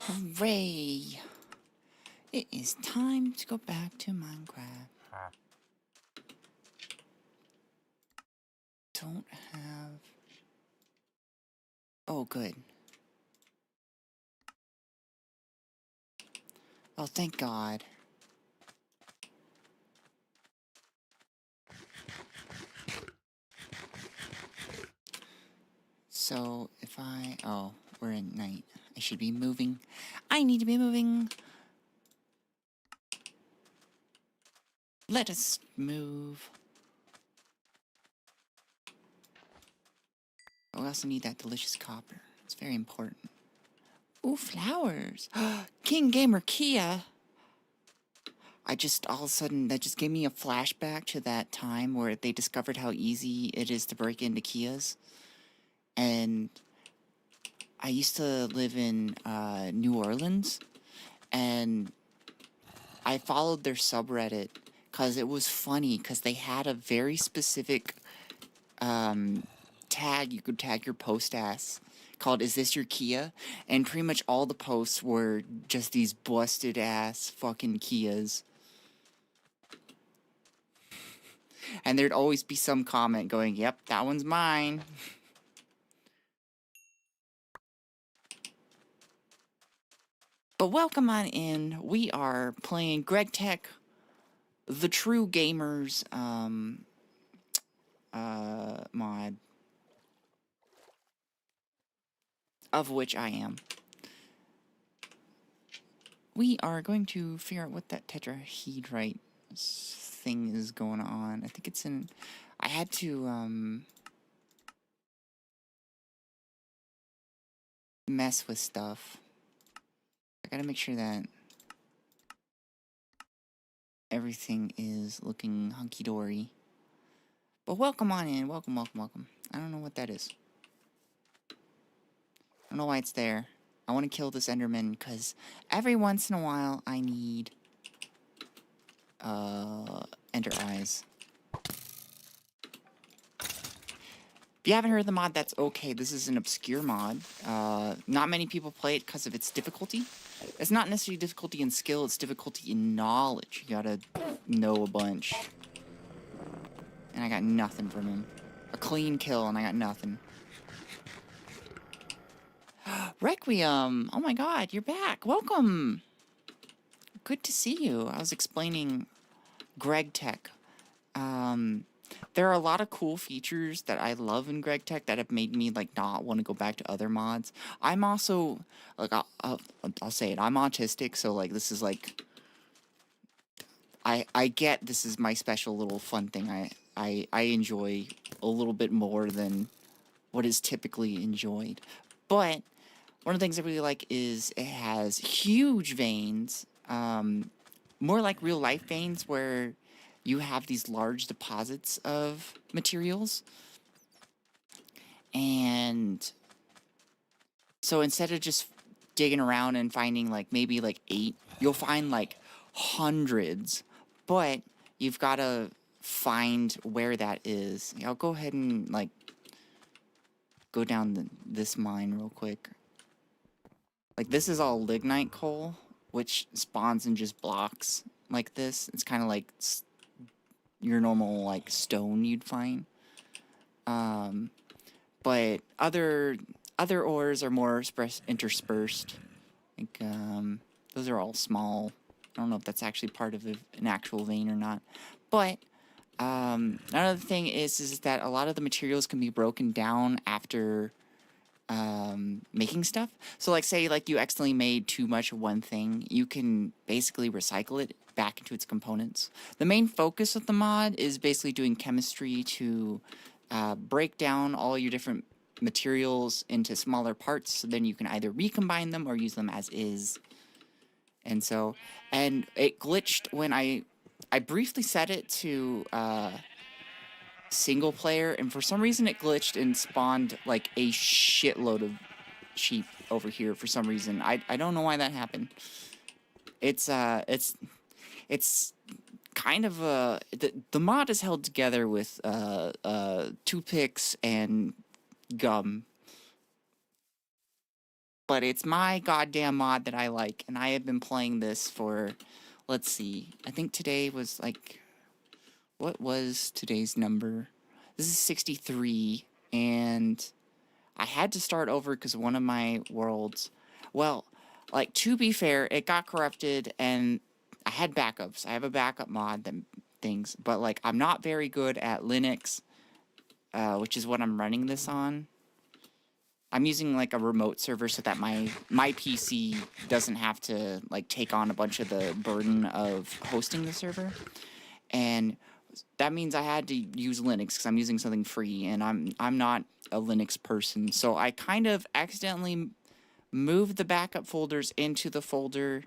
Hooray! It is time to go back to Minecraft. Don't have... Oh, good. Oh, thank God. So, if I... Oh, we're in night. I should be moving. I need to be moving. Let us move. We also need that delicious copper. It's very important. Ooh, flowers. King Gamer Kia. I just, all of a sudden, that just gave me a flashback to that time where they discovered how easy it is to break into Kias. And I used to live in New Orleans, and I followed their subreddit because it was funny because they had a very specific tag you could tag your post as called "Is this your Kia?" And pretty much all the posts were just these busted ass fucking Kias. And there'd always be some comment going, "Yep, that one's mine." But welcome on in. We are playing Gregtech, the True Gamers mod, of which I am. We are going to figure out what that tetrahedrite thing is going on. I think it's in... I had to mess with stuff. I gotta make sure that everything is looking hunky-dory. But welcome on in. Welcome, welcome, welcome. I don't know what that is. I don't know why it's there. I want to kill this Enderman because every once in a while I need Ender Eyes. If you haven't heard of the mod, that's okay. This is an obscure mod. Not many people play it because of its difficulty. It's not necessarily difficulty in skill, it's difficulty in knowledge. You gotta know a bunch. And I got nothing from him. A clean kill and I got nothing. Requiem! Oh my god, you're back! Welcome! Good to see you. I was explaining Gregtech. There are a lot of cool features that I love in Gregtech that have made me like not want to go back to other mods. I'm also like I'll say it. I'm autistic, so like this is like I get this is my special little fun thing. I enjoy a little bit more than what is typically enjoyed. But one of the things I really like is it has huge veins, more like real life veins where you have these large deposits of materials. And so instead of just digging around and finding like maybe like 8, you'll find like hundreds, but you've got to find where that is. I'll go ahead and like go down this mine real quick. Like this is all lignite coal, which spawns in just blocks like this. It's kind of like your normal like stone you'd find. But other ores are more interspersed. Like those are all small. I don't know if that's actually part of an actual vein or not. But another thing is that a lot of the materials can be broken down after making stuff. So like say like you accidentally made too much of one thing, you can basically recycle it back into its components. The main focus of the mod is basically doing chemistry to break down all your different materials into smaller parts, so then you can either recombine them or use them as is. And so, and it glitched when I briefly set it to single player, and for some reason it glitched and spawned like a shitload of sheep over here for some reason. I don't know why that happened. It's kind of the mod is held together with toothpicks and gum. but it's my goddamn mod that I like, and I have been playing this for, let's see, I think today was like, what was today's number? This is 63, and I had to start over because one of my worlds, well, like, to be fair, it got corrupted, and I had backups. I have a backup mod that things, but, like, I'm not very good at Linux, which is what I'm running this on. I'm using, like, a remote server so that my PC doesn't have to, like, take on a bunch of the burden of hosting the server. And that means I had to use Linux because I'm using something free, and I'm not a Linux person. So I kind of accidentally moved the backup folders into the folder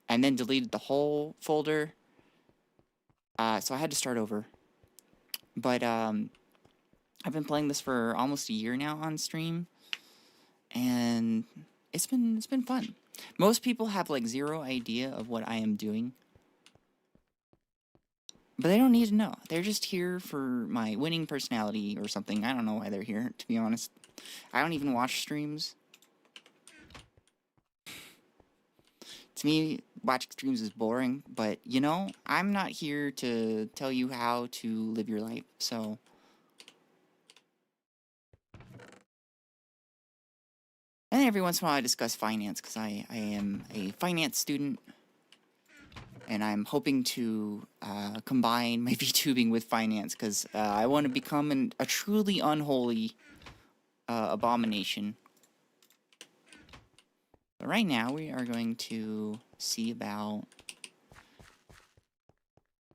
and then deleted the whole folder. So I had to start over. But I've been playing this for almost a year now on stream, and it's been fun. Most people have like zero idea of what I am doing, but they don't need to know. They're just here for my winning personality or something. I don't know why they're here, to be honest. I don't even watch streams. To me, watching streams is boring, but, you know, I'm not here to tell you how to live your life, so... And every once in a while I discuss finance, because I am a finance student, and I'm hoping to combine my VTubing with finance, because I want to become a truly unholy abomination. But right now we are going to see about...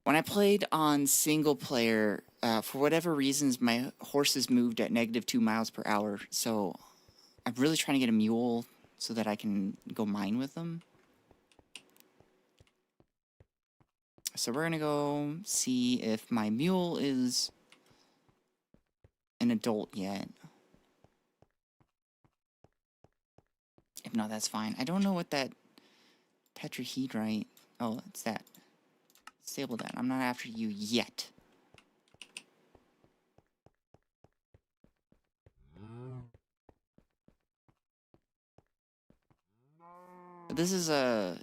When I played on single player, for whatever reasons, my horses moved at -2 miles per hour, so I'm really trying to get a mule so that I can go mine with them. So we're gonna go see if my mule is an adult yet. If not, that's fine. I don't know what that tetrahedrite... Oh, it's that. Disable that. I'm not after you yet. This is a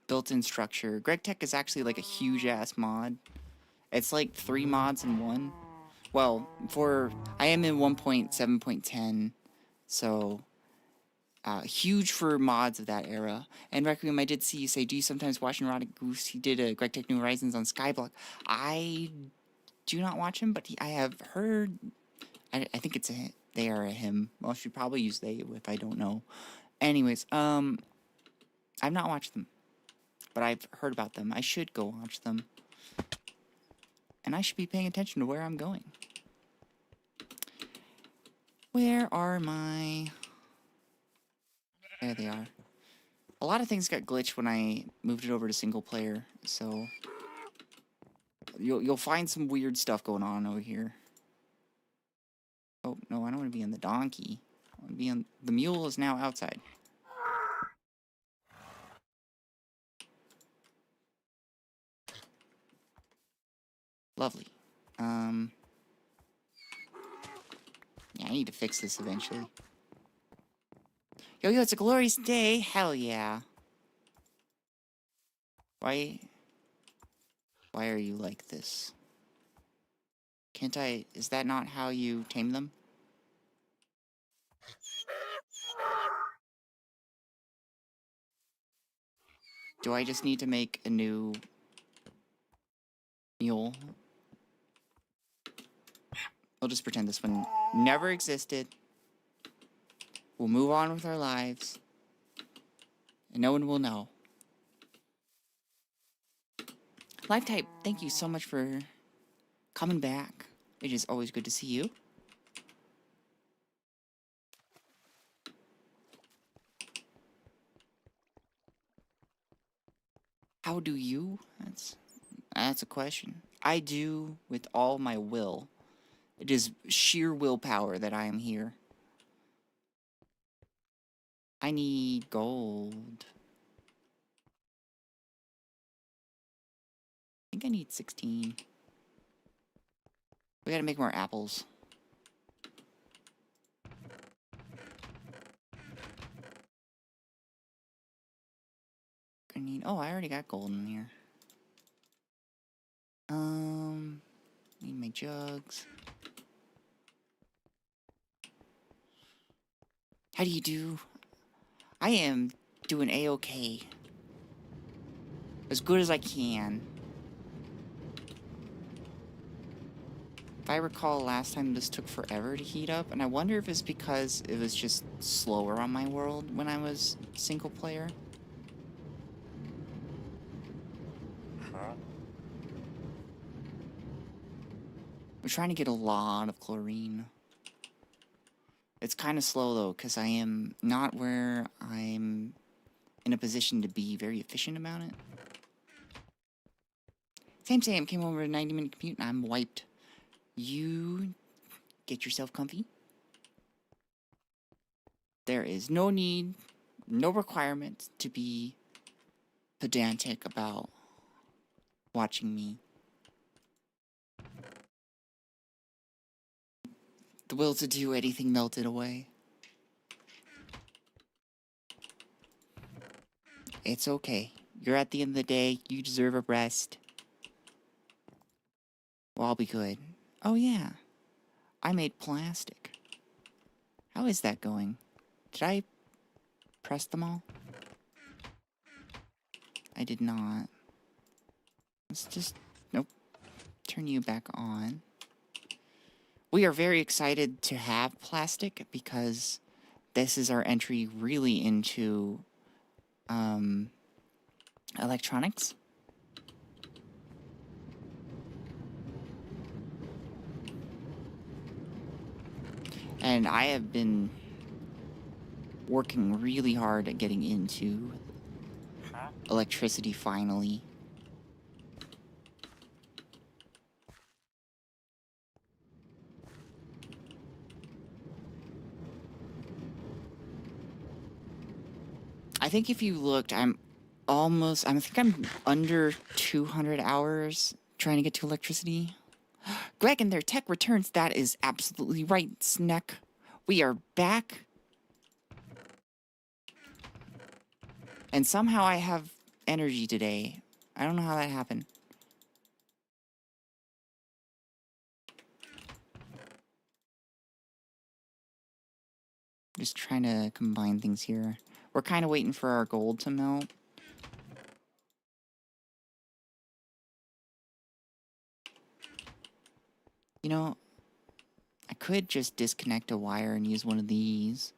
built-in structure. Gregtech is actually like a huge-ass mod. It's like 3 mods in one. Well, I am in 1.7.10, so huge for mods of that era. And Requiem, I did see you say, do you sometimes watch Neurotic Goose? He did a Gregtech New Horizons on Skyblock. I do not watch him, but I have heard... I think they are a him. Well, I should probably use they if I don't know. Anyways, I've not watched them, but I've heard about them. I should go watch them. And I should be paying attention to where I'm going. Where are my... There they are. A lot of things got glitched when I moved it over to single player, so... You'll find some weird stuff going on over here. Oh, no, I don't want to be on the donkey. I want to be on... The mule is now outside. Lovely. Yeah, I need to fix this eventually. Yo, it's a glorious day. Hell yeah. Why are you like this? Can't I... Is that not how you tame them? Do I just need to make a new mule? We'll just pretend this one never existed. We'll move on with our lives. And no one will know. Lifetype, thank you so much for coming back. It is always good to see you. How do you? That's a question. I do with all my will. It is sheer willpower that I am here. I need gold. I think I need 16. We gotta make more apples. I need? Oh, I already got gold in here. Need my jugs. How do you do? I am doing A-okay. As good as I can. If I recall, last time this took forever to heat up, and I wonder if it's because it was just slower on my world when I was single player. I'm trying to get a lot of chlorine. It's kind of slow though, because I am not where I'm in a position to be very efficient about it. Sam came over a 90-minute commute and I'm wiped. You get yourself comfy. There is no need, no requirement to be pedantic about watching me. The will to do anything melted away. It's okay. You're at the end of the day. You deserve a rest. Well, I'll be good. Oh, yeah. I made plastic. How is that going? Did I press them all? I did not. Let's just... Nope. Turn you back on. We are very excited to have plastic because this is our entry really into electronics. And I have been working really hard at getting into electricity finally. I think if you looked, I think I'm under 200 hours trying to get to electricity. Greg and their tech returns. That is absolutely right, Sneck. We are back. And somehow I have energy today. I don't know how that happened. Just trying to combine things here. We're kind of waiting for our gold to melt. You know, I could just disconnect a wire and use one of these.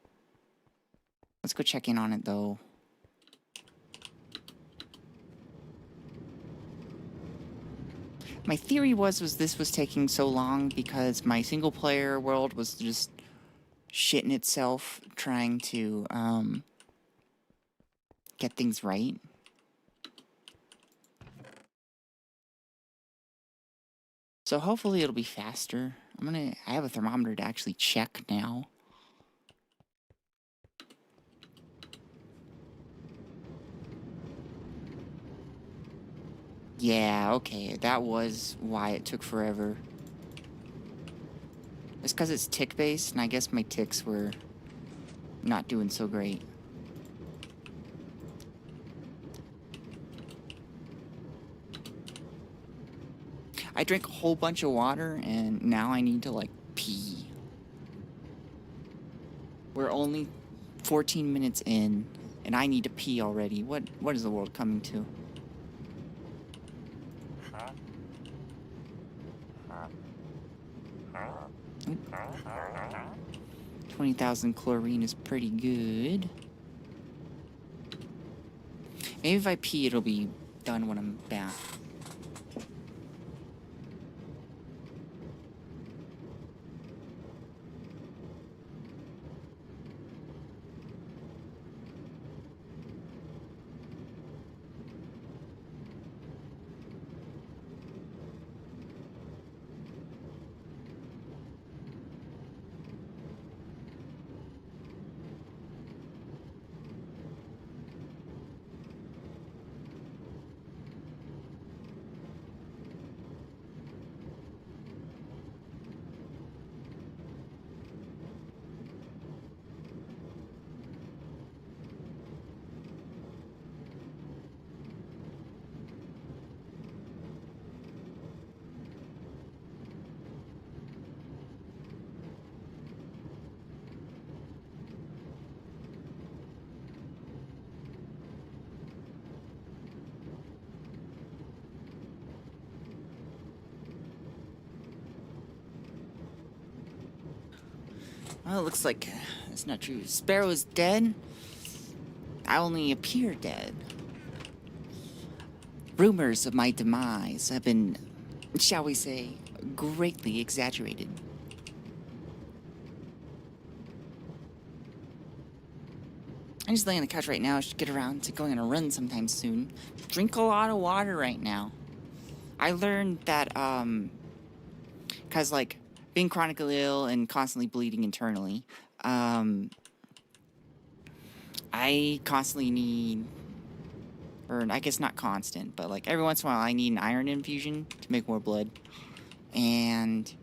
Let's go check in on it, though. My theory was this was taking so long because my single-player world was just shitting itself trying to get things right. So hopefully it'll be faster. I have a thermometer to actually check now. Yeah, okay, that was why it took forever. It's because it's tick-based, and I guess my ticks were not doing so great. I drank a whole bunch of water, and now I need to, like, pee. We're only 14 minutes in, and I need to pee already. What is the world coming to? 20,000 chlorine is pretty good. Maybe if I pee, it'll be done when I'm back. Well, it looks like it's not true. Sparrow is dead. I only appear dead. Rumors of my demise have been, shall we say, greatly exaggerated. I'm just laying on the couch right now. I should get around to going on a run sometime soon. Drink a lot of water right now. I learned that, because, like, being chronically ill and constantly bleeding internally, I constantly need, or I guess not constant, but, like, every once in a while I need an iron infusion to make more blood. And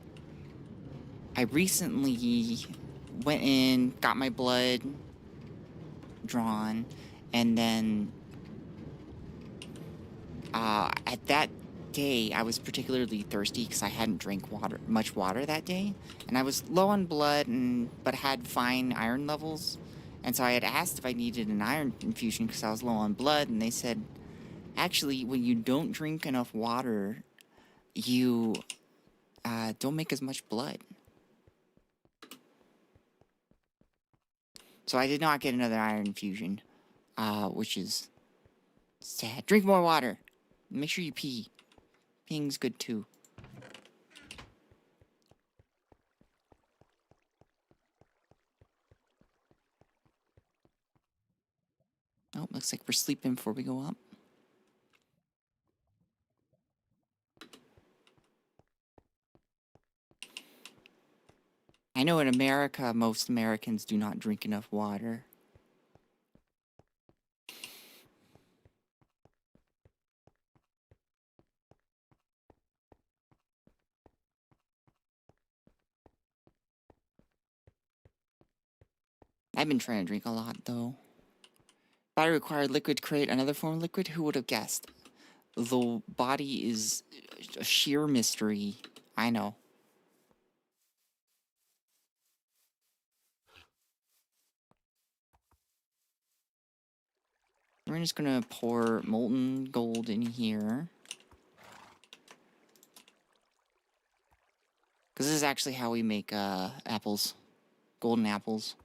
I recently went in, got my blood drawn, and then at that day I was particularly thirsty because I hadn't drank much water that day, and I was low on blood but had fine iron levels, and so I had asked if I needed an iron infusion because I was low on blood, and they said, actually, when you don't drink enough water, you don't make as much blood. So I did not get another iron infusion, which is sad. Drink more water. Make sure you pee. Peeing's good too. Oh, looks like we're sleeping before we go up. I know in America, most Americans do not drink enough water. I've been trying to drink a lot, though. Body required liquid to create another form of liquid? Who would have guessed? The body is a sheer mystery. I know. We're just gonna pour molten gold in here. Because this is actually how we make apples. Golden apples.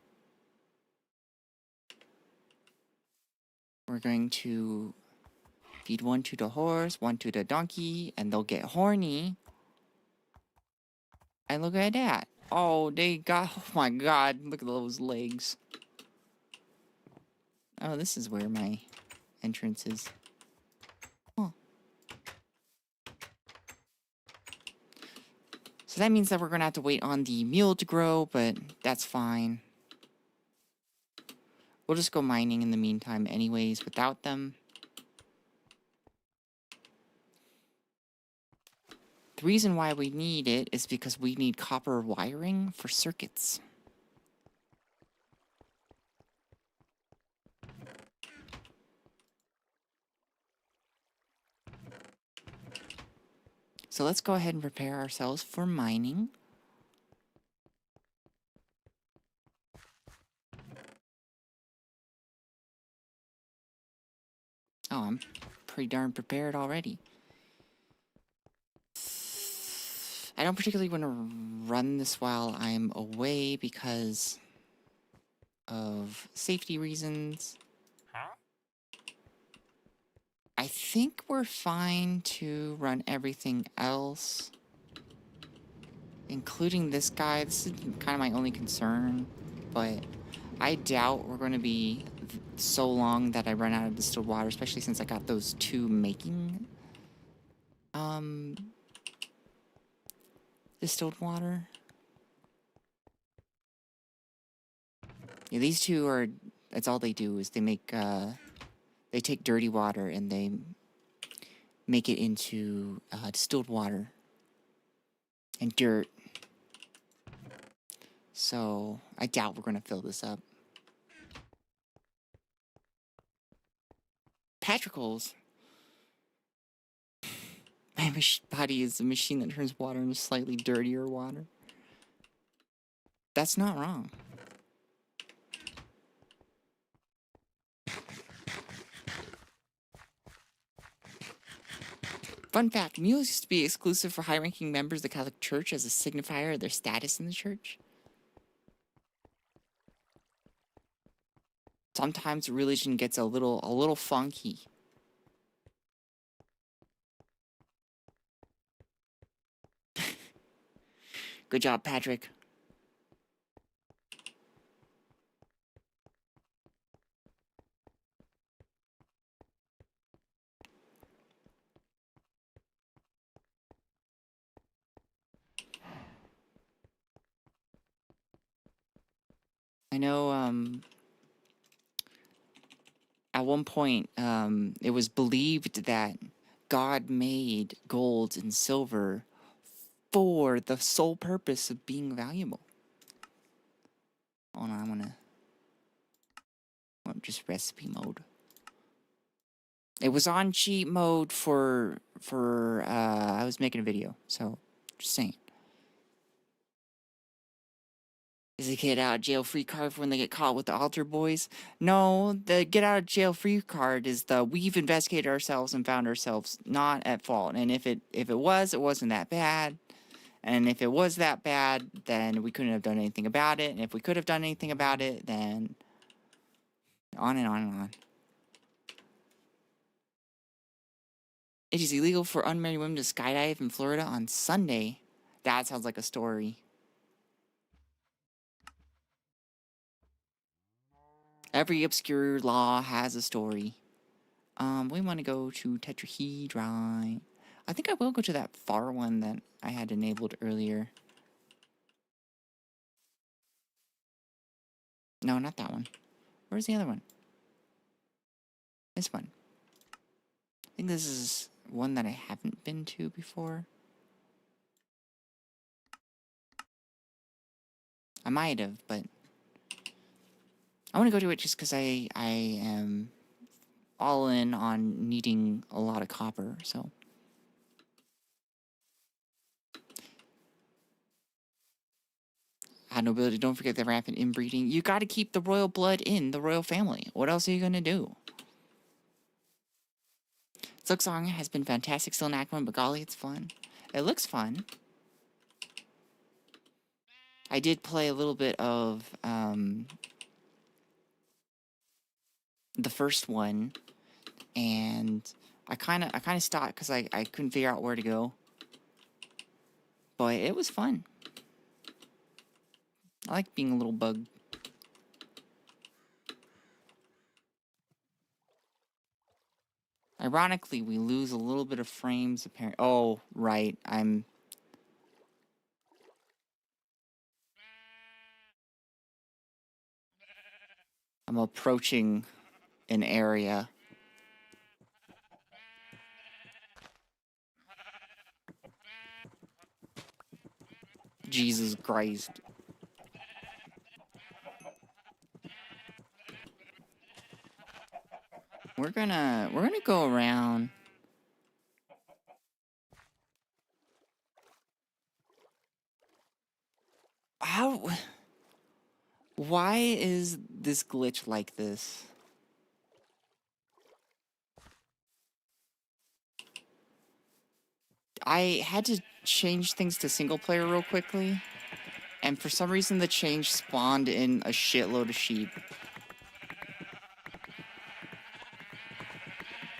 We're going to feed one to the horse, one to the donkey, and they'll get horny. And look at that. Oh, they got... Oh my god, look at those legs. Oh, this is where my entrance is. Oh. So that means that we're going to have to wait on the mule to grow, but that's fine. We'll just go mining in the meantime anyways without them. The reason why we need it is because we need copper wiring for circuits. So let's go ahead and prepare ourselves for mining. Oh, I'm pretty darn prepared already. I don't particularly want to run this while I'm away because of safety reasons. I think we're fine to run everything else, including this guy. This is kind of my only concern, but I doubt we're going to be so long that I run out of distilled water, especially since I got those two making distilled water. Yeah, these two are, that's all they do is they make, they take dirty water and they make it into distilled water and dirt. So I doubt we're going to fill this up. Patricles. My body is a machine that turns water into slightly dirtier water. That's not wrong. Fun fact, mules used to be exclusive for high-ranking members of the Catholic Church as a signifier of their status in the church. sometimes religion gets a little funky. Good job, Patrick. I know, at one point, it was believed that God made gold and silver for the sole purpose of being valuable. Hold on, I'm just recipe mode. It was on cheat mode for I was making a video, so just saying. Is a get out of jail free card for when they get caught with the altar boys? No, the get out of jail free card is the we've investigated ourselves and found ourselves not at fault. And if it was, it wasn't that bad. And if it was that bad, then we couldn't have done anything about it. And if we could have done anything about it, then on and on and on. It is illegal for unmarried women to skydive in Florida on Sunday. That sounds like a story. Every obscure law has a story. We want to go to tetrahedron. I think I will go to that far one that I had enabled earlier. No, not that one. Where's the other one? This one. I think this is one that I haven't been to before. I might have, but I want to go to it just because I am all in on needing a lot of copper, so. Nobility, don't forget the rampant inbreeding. You got to keep the royal blood in the royal family. What else are you going to do? Silksong has been fantastic still in Act 1, but golly, it's fun. It looks fun. I did play a little bit of the first one, and I kind of stopped because I couldn't figure out where to go. But it was fun. I like being a little bug. Ironically, we lose a little bit of frames apparently. Oh, right. I'm approaching an area. Jesus Christ. We're gonna go around. How? Why is this glitch like this? I had to change things to single player real quickly, and for some reason the change spawned in a shitload of sheep.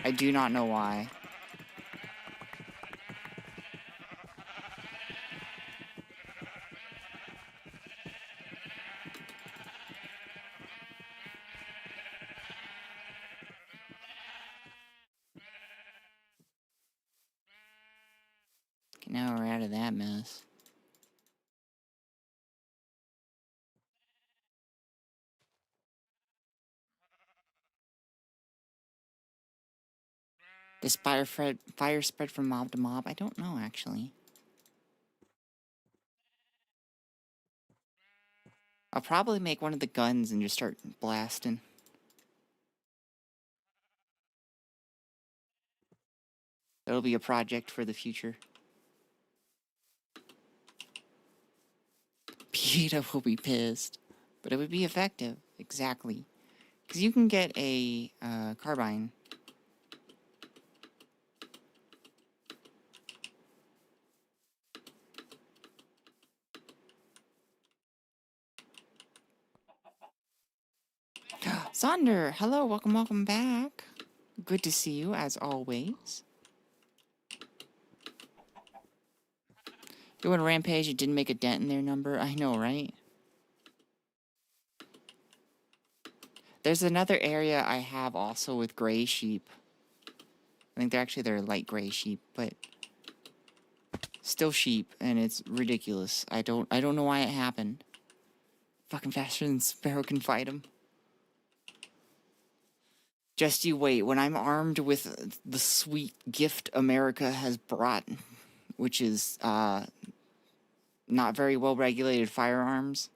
I do not know why. Okay, now we're out of that mess. Does fire spread from mob to mob? I don't know, actually. I'll probably make one of the guns and just start blasting. It'll be a project for the future. PETA will be pissed. But it would be effective. Exactly. Because you can get a carbine. Sonder, hello, welcome back. Good to see you, as always. You went Rampage, it didn't make a dent in their number? I know, right? There's another area I have also with gray sheep. I think they're light gray sheep, but still sheep, and it's ridiculous. I don't know why it happened. Fucking faster than Sparrow can fight him. Just you wait, when I'm armed with the sweet gift America has brought, which is not very well regulated firearms,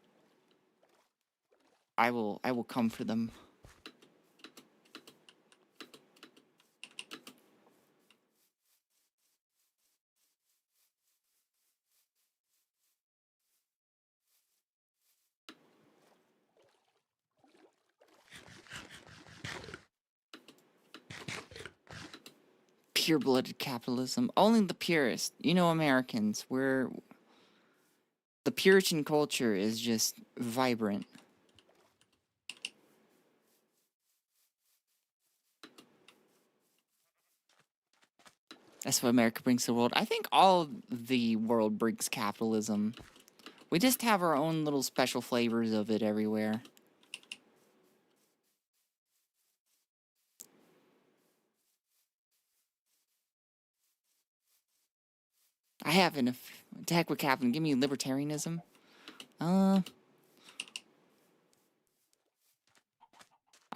I will come for them. Pure-blooded capitalism. Only the purest. You know, Americans, the Puritan culture is just vibrant. That's what America brings to the world. I think all the world brings capitalism. We just have our own little special flavors of it everywhere. I have an attack with Captain. Give me libertarianism. I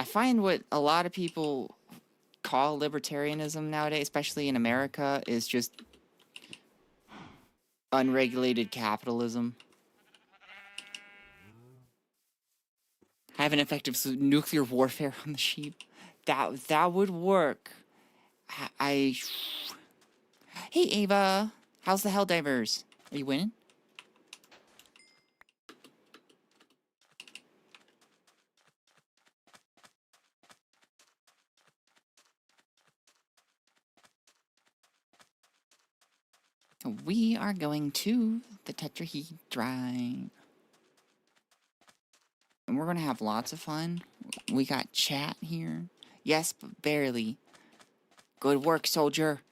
find what a lot of people call libertarianism nowadays, especially in America, is just unregulated capitalism. Have an effective nuclear warfare on the sheep. That would work. Hey Ava, how's the Helldivers? Are you winning? We are going to the tetrahedrite. And we're going to have lots of fun. We got chat here. Yes, but barely. Good work, soldier.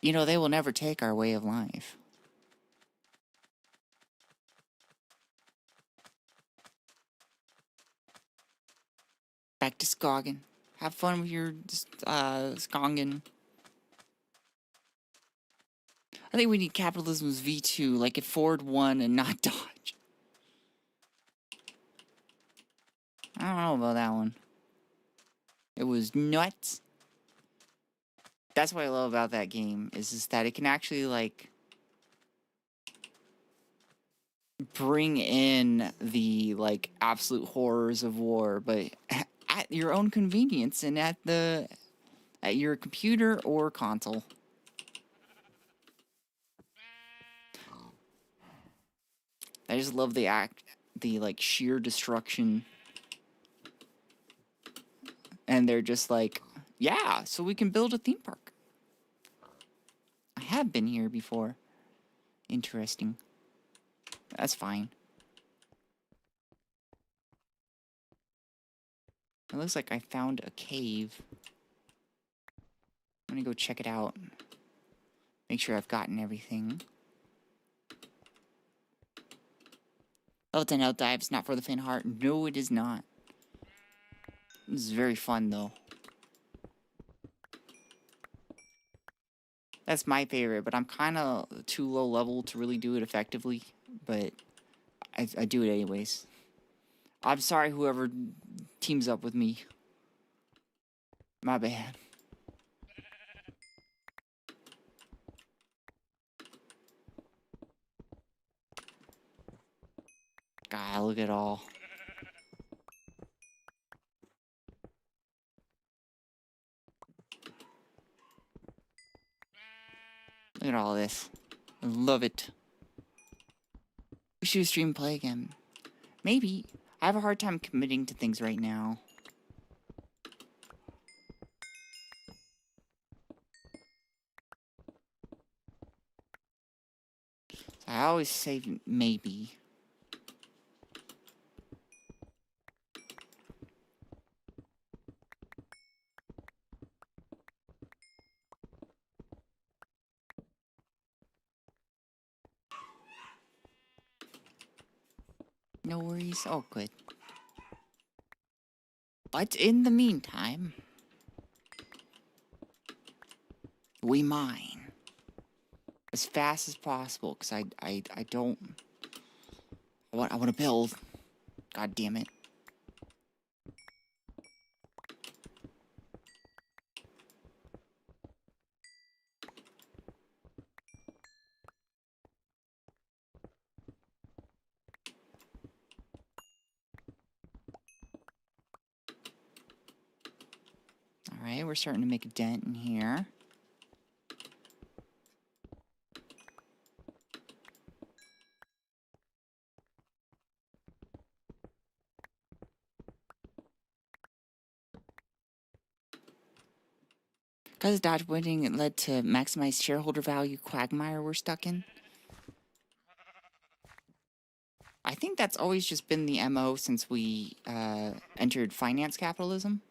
You know, they will never take our way of life. Back to Skoggin. Have fun with your Skoggin. I think we need capitalism's V2, like at forward 1 and not dodge. I don't know about that one. It was nuts. That's what I love about that game, is that it can actually, like, bring in the, like, absolute horrors of war, but at your own convenience and at your computer or console. I just love the like sheer destruction. And they're just like, yeah, so we can build a theme park. I have been here before. Interesting. That's fine. It looks like I found a cave. I'm gonna go check it out. Make sure I've gotten everything. Level 10 health dive's not for the faint heart. No, it is not. This is very fun, though. That's my favorite, but I'm kind of too low level to really do it effectively. But I do it anyways. I'm sorry, whoever teams up with me. My bad. God, look at all. Look at all this. I love it. We should stream play again. Maybe. I have a hard time committing to things right now. So I always say maybe. No worries. Oh, good. But in the meantime, we mine as fast as possible, because I don't... I want to build. God damn it. Alright, we're starting to make a dent in here. Because dodge winning, it led to maximize shareholder value quagmire we're stuck in. I think that's always just been the MO since we entered finance capitalism.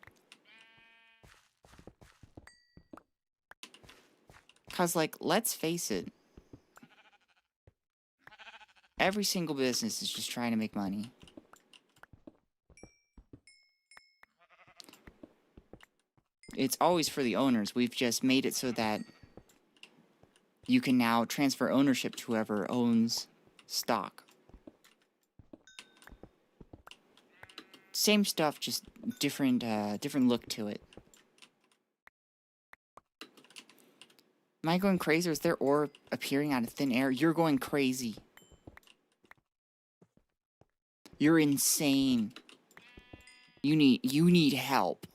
Because, like, let's face it, every single business is just trying to make money. It's always for the owners. We've just made it so that you can now transfer ownership to whoever owns stock. Same stuff, just different look to it. Am I going crazy, or is there ore appearing out of thin air? You're going crazy. You're insane. You need help.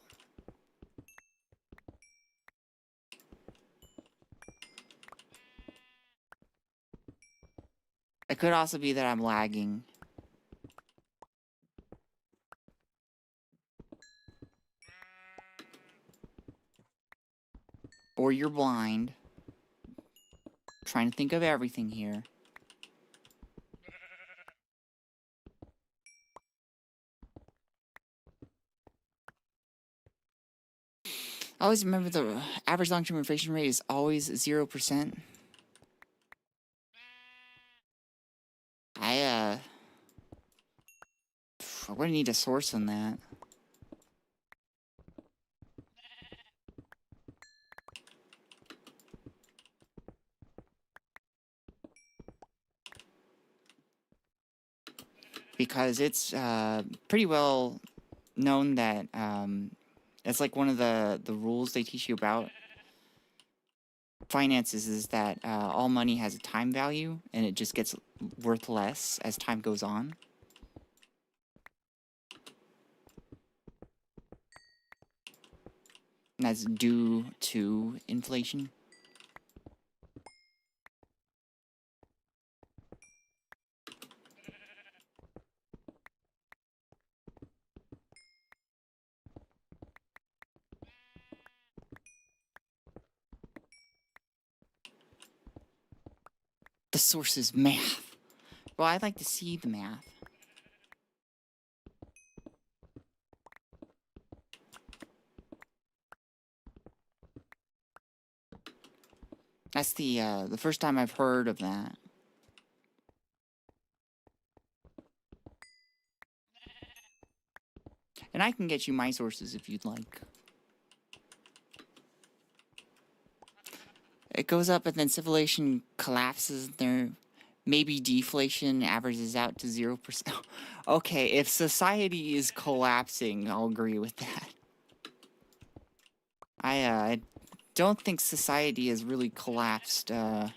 It could also be that I'm lagging. Or you're blind. Trying to think of everything here. I always remember the average long-term inflation rate is always 0%. I'm gonna need a source on that. Because it's pretty well known that it's like one of the rules they teach you about finances is that all money has a time value, and it just gets worth less as time goes on. And that's due to inflation. The source is math. Well, I'd like to see the math. That's the first time I've heard of that. And I can get you my sources if you'd like. It goes up and then civilization collapses. There maybe deflation averages out to 0%. Okay, if society is collapsing, I'll agree with that. I don't think society has really collapsed in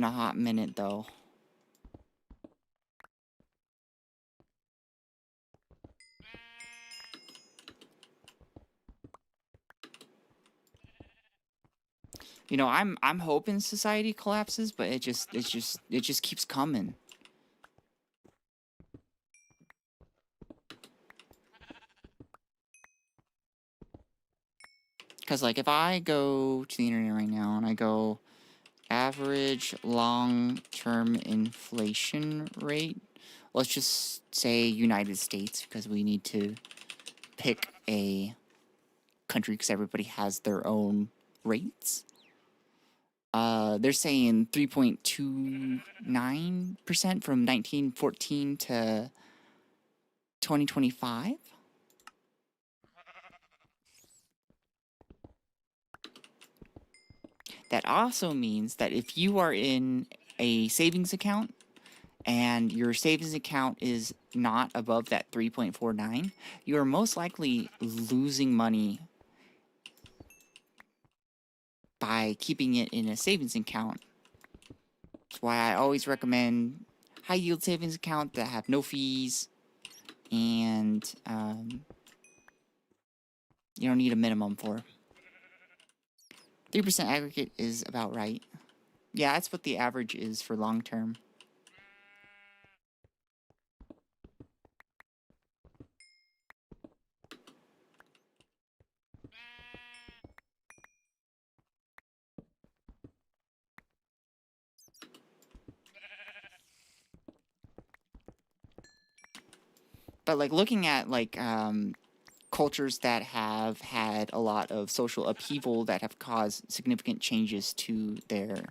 a hot minute, though. You know, I'm hoping society collapses, but it just keeps coming. Because, like, if I go to the internet right now and I go average long-term inflation rate, let's just say United States, because we need to pick a country because everybody has their own rates. They're saying 3.29% from 1914 to 2025. That also means that if you are in a savings account and your savings account is not above that 3.49, you are most likely losing money by keeping it in a savings account. That's why I always recommend high yield savings accounts that have no fees, and you don't need a minimum for. 3% aggregate is about right. Yeah, that's what the average is for long term. But like looking at like cultures that have had a lot of social upheaval that have caused significant changes to their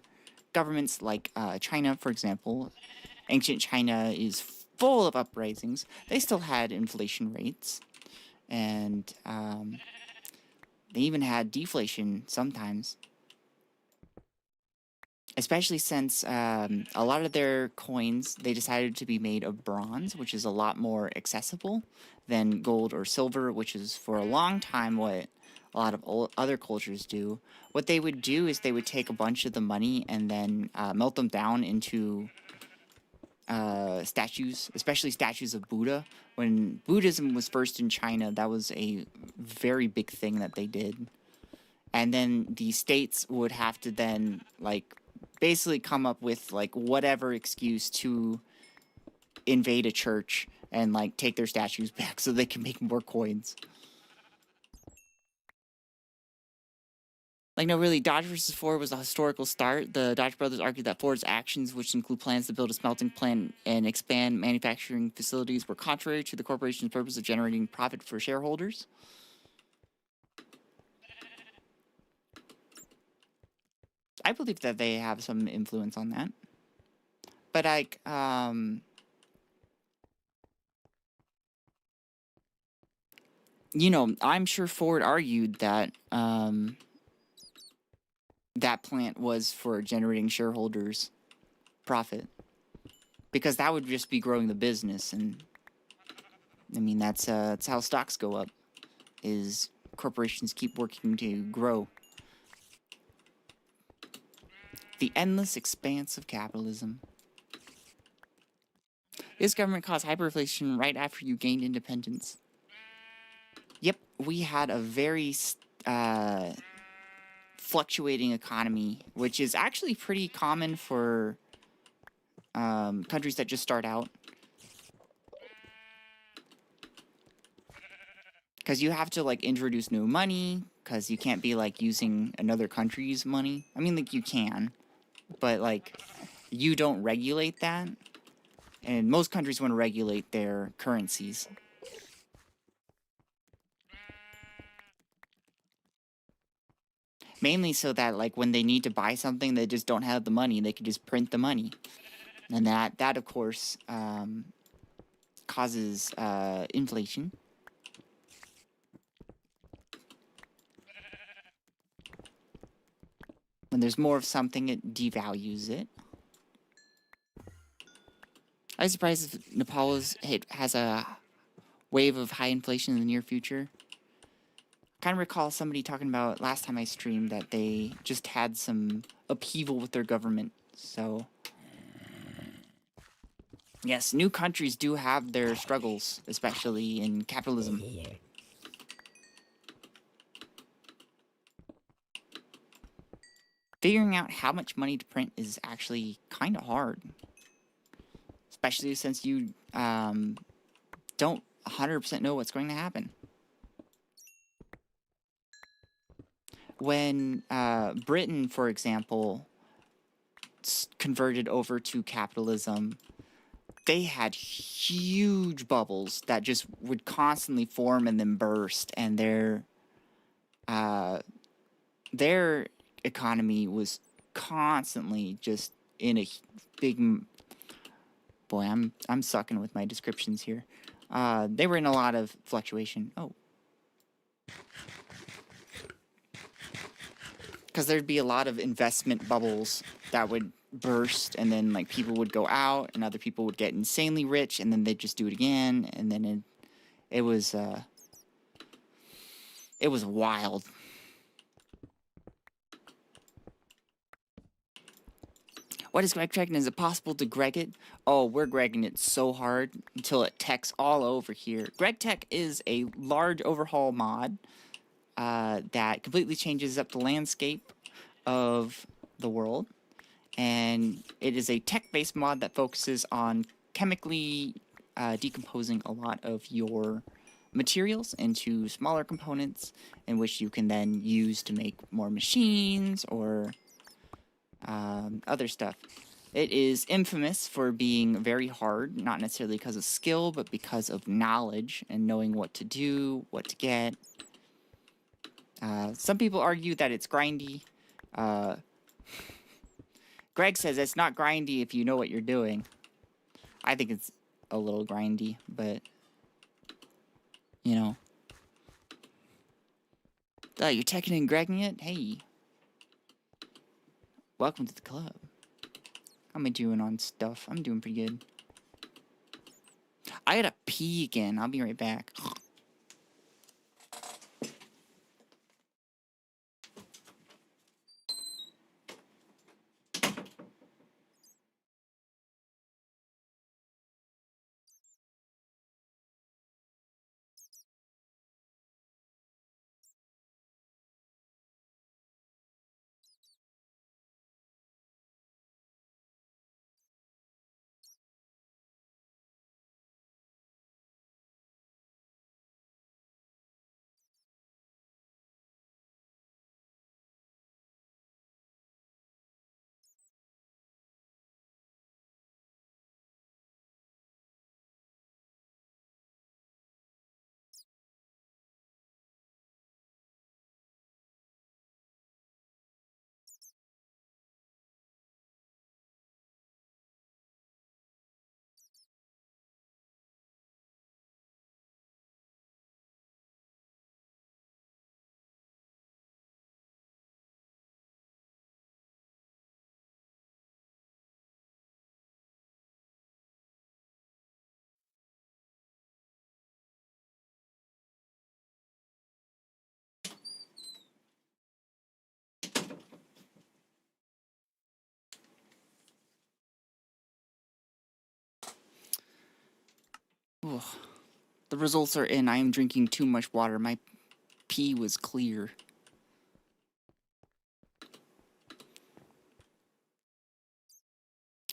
governments, like China, for example. Ancient China is full of uprisings. They still had inflation rates, and they even had deflation sometimes. Especially since a lot of their coins, they decided to be made of bronze, which is a lot more accessible than gold or silver, which is for a long time what a lot of other cultures do. What they would do is they would take a bunch of the money and then melt them down into statues, especially statues of Buddha. When Buddhism was first in China, that was a very big thing that they did. And then the states would have to then, like, basically come up with, like, whatever excuse to invade a church and, like, take their statues back so they can make more coins. Like, no, really, Dodge versus Ford was a historical start. The Dodge brothers argued that Ford's actions, which include plans to build a smelting plant and expand manufacturing facilities, were contrary to the corporation's purpose of generating profit for shareholders. I believe that they have some influence on that. But, like, you know, I'm sure Ford argued that that plant was for generating shareholders' profit, because that would just be growing the business, and I mean that's how stocks go up, is corporations keep working to grow. The endless expanse of capitalism. This government caused hyperinflation right after you gained independence. Yep, we had a very fluctuating economy, which is actually pretty common for countries that just start out. Because you have to, like, introduce new money, because you can't be, like, using another country's money. I mean, like, you can, but, like, you don't regulate that. And most countries want to regulate their currencies. Mainly so that, like, when they need to buy something, they just don't have the money. They can just print the money. And that of course, causes inflation. When there's more of something, it devalues it. I was surprised if Nepal has a wave of high inflation in the near future. I kind of recall somebody talking about last time I streamed that they just had some upheaval with their government. So, yes, new countries do have their struggles, especially in capitalism. Figuring out how much money to print is actually kind of hard. Especially since you don't 100% know what's going to happen. When Britain, for example, converted over to capitalism, they had huge bubbles that just would constantly form and then burst, and their economy was constantly just in a big... Boy, I'm sucking with my descriptions here. They were in a lot of fluctuation. Oh. Because there'd be a lot of investment bubbles that would burst, and then like people would go out, and other people would get insanely rich, and then they'd just do it again, and then it was wild. What is Gregtech, and is it possible to Greg it? Oh, we're Gregging it so hard until it techs all over here. Gregtech is a large overhaul mod that completely changes up the landscape of the world. And it is a tech-based mod that focuses on chemically decomposing a lot of your materials into smaller components, in which you can then use to make more machines or other stuff. It is infamous for being very hard, not necessarily because of skill, but because of knowledge and knowing what to do, what to get. Some people argue that it's grindy. Greg says it's not grindy if you know what you're doing. I think it's a little grindy, but, you know. You're teching and Gregging it? Hey. Welcome to the club. How am I doing on stuff? I'm doing pretty good. I gotta pee again. I'll be right back. Ugh. The results are in. I am drinking too much water. My pee was clear.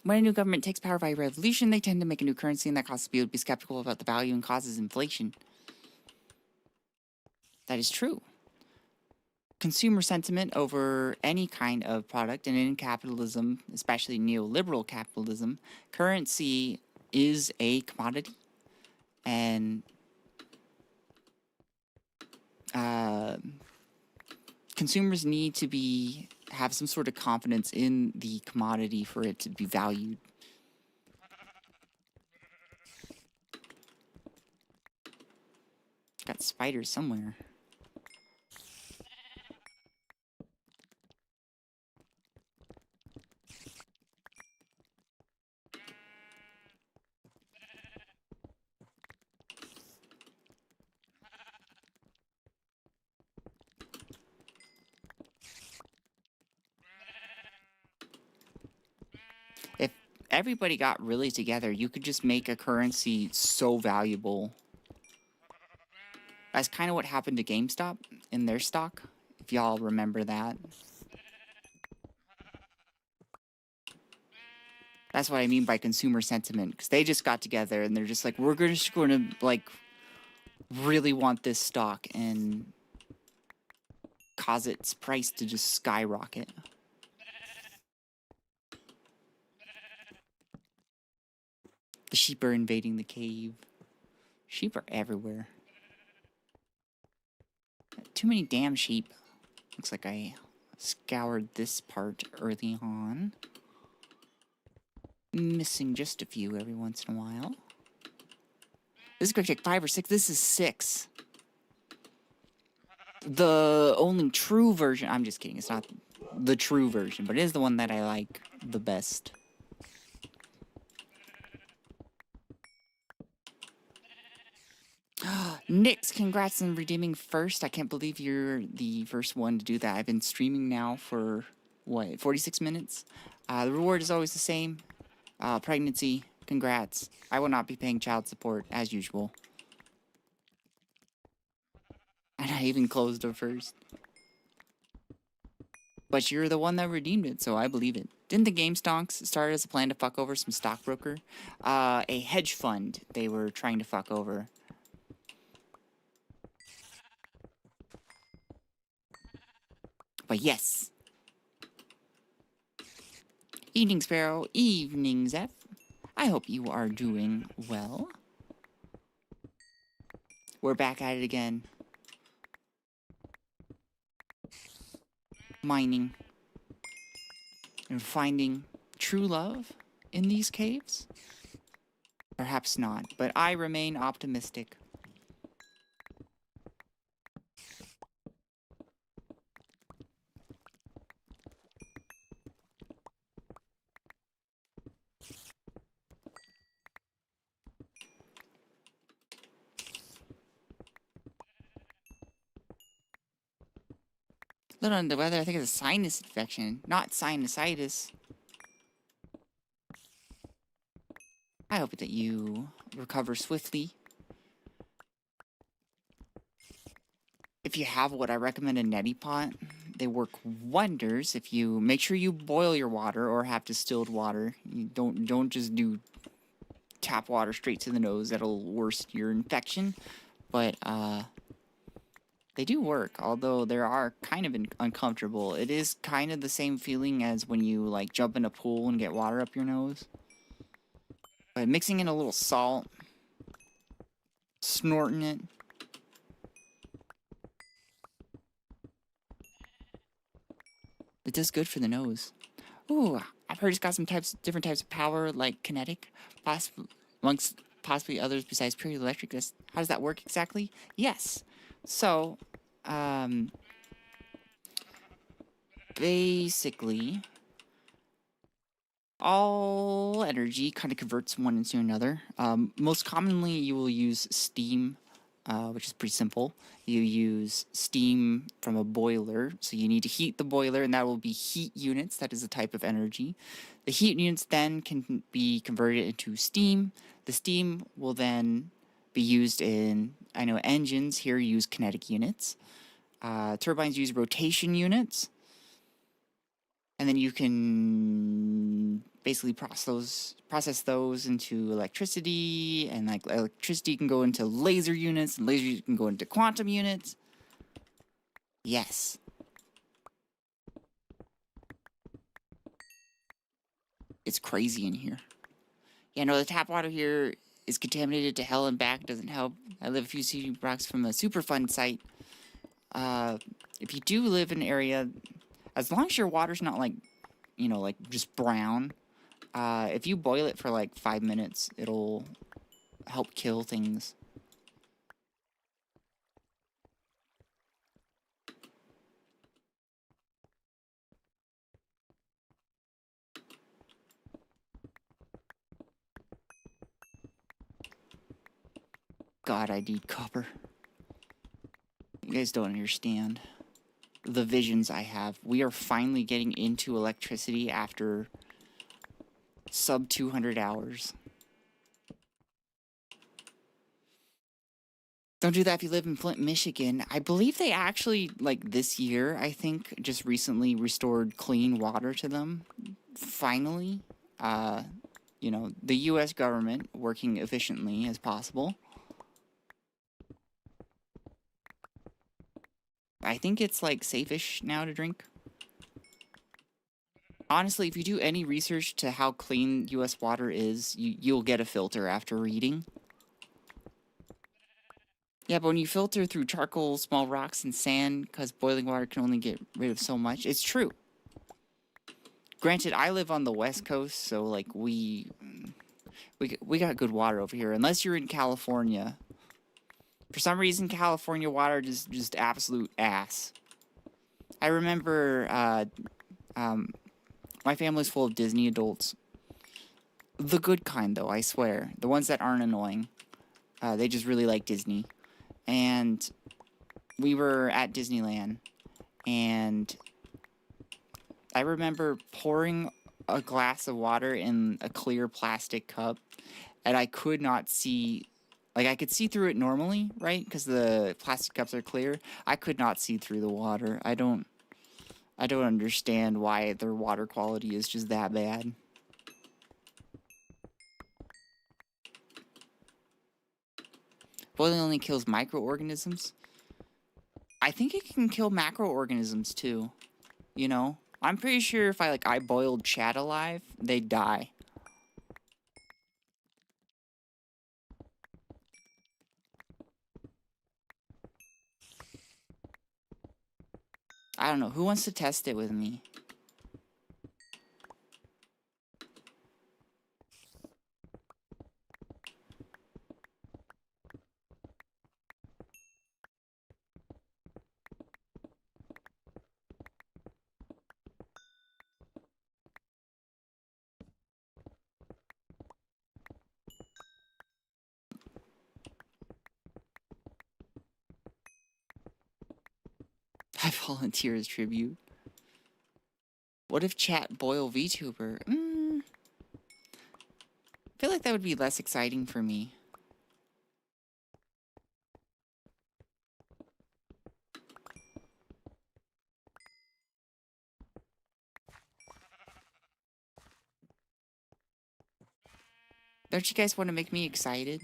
When a new government takes power by revolution, they tend to make a new currency, and that causes people to be skeptical about the value and causes inflation. That is true. Consumer sentiment over any kind of product, and in capitalism, especially neoliberal capitalism, currency is a commodity, and consumers need to have some sort of confidence in the commodity for it to be valued. Got spiders somewhere. If everybody got really together, you could just make a currency so valuable. That's kind of what happened to GameStop in their stock, if y'all remember that. That's what I mean by consumer sentiment, because they just got together and they're just like, we're just going to, like, really want this stock and cause its price to just skyrocket. The sheep are invading the cave. Sheep are everywhere. Too many damn sheep. Looks like I scoured this part early on. Missing just a few every once in a while. This is Gregtech 5 or 6. This is 6. The only true version. I'm just kidding. It's not the true version, but it is the one that I like the best. Nix, congrats on redeeming first. I can't believe you're the first one to do that. I've been streaming now for, what, 46 minutes? The reward is always the same. Pregnancy, congrats. I will not be paying child support, as usual. And I even closed it first. But you're the one that redeemed it, so I believe it. Didn't the game stonks start as a plan to fuck over some stockbroker? A hedge fund they were trying to fuck over. But yes. Evening, Sparrow. Evening, Zeph. I hope you are doing well. We're back at it again. Mining. And finding true love in these caves? Perhaps not, but I remain optimistic. A little under the weather, I think it's a sinus infection, not sinusitis. I hope that you recover swiftly. If you have what I recommend, a neti pot, they work wonders. If you make sure you boil your water or have distilled water. You don't just do tap water straight to the nose. That'll worsen your infection. But they do work, although they are kind of uncomfortable. It is kind of the same feeling as when you like jump in a pool and get water up your nose. But mixing in a little salt, snorting it. It does good for the nose. Ooh, I've heard it's got some different types of power, like kinetic, amongst possibly others besides pure electric. How does that work exactly? Yes. So, basically, all energy kind of converts one into another. Most commonly, you will use steam, which is pretty simple. You use steam from a boiler, so you need to heat the boiler, and that will be heat units. That is a type of energy. The heat units then can be converted into steam. The steam will then be used in, I know, engines here use kinetic units. Turbines use rotation units. And then you can basically process those into electricity, and like electricity can go into laser units, and lasers can go into quantum units. Yes. It's crazy in here. Yeah, no, the tap water here is contaminated to hell and back. Doesn't help. I live a few city blocks from a Superfund site. If you do live in an area, as long as your water's not like, you know, like just brown, if you boil it for like 5 minutes, it'll help kill things. God, I need copper. You guys don't understand the visions I have. We are finally getting into electricity after sub 200 hours. Don't do that if you live in Flint, Michigan. I believe they actually, like this year, I think, just recently restored clean water to them. Finally. You know, the U.S. government working efficiently as possible. I think it's like safe-ish now to drink. Honestly, if you do any research to how clean U.S. water is, you'll get a filter after reading. Yeah, but when you filter through charcoal, small rocks, and sand, because boiling water can only get rid of so much, it's true. Granted, I live on the West Coast, so like we got good water over here. Unless you're in California, for some reason, California water is just absolute ass. I remember my family's full of Disney adults. The good kind, though, I swear. The ones that aren't annoying. They just really like Disney. And we were at Disneyland, and I remember pouring a glass of water in a clear plastic cup, and I could not see, like I could see through it normally, right? Because the plastic cups are clear. I could not see through the water. I don't understand why their water quality is just that bad. Boiling only kills microorganisms. I think it can kill macroorganisms too. You know? I'm pretty sure if I boiled Chad alive, they'd die. I don't know. Who wants to test it with me? I volunteer as tribute. What if chat boil Vtuber? I feel like that would be less exciting for me. Don't you guys want to make me excited?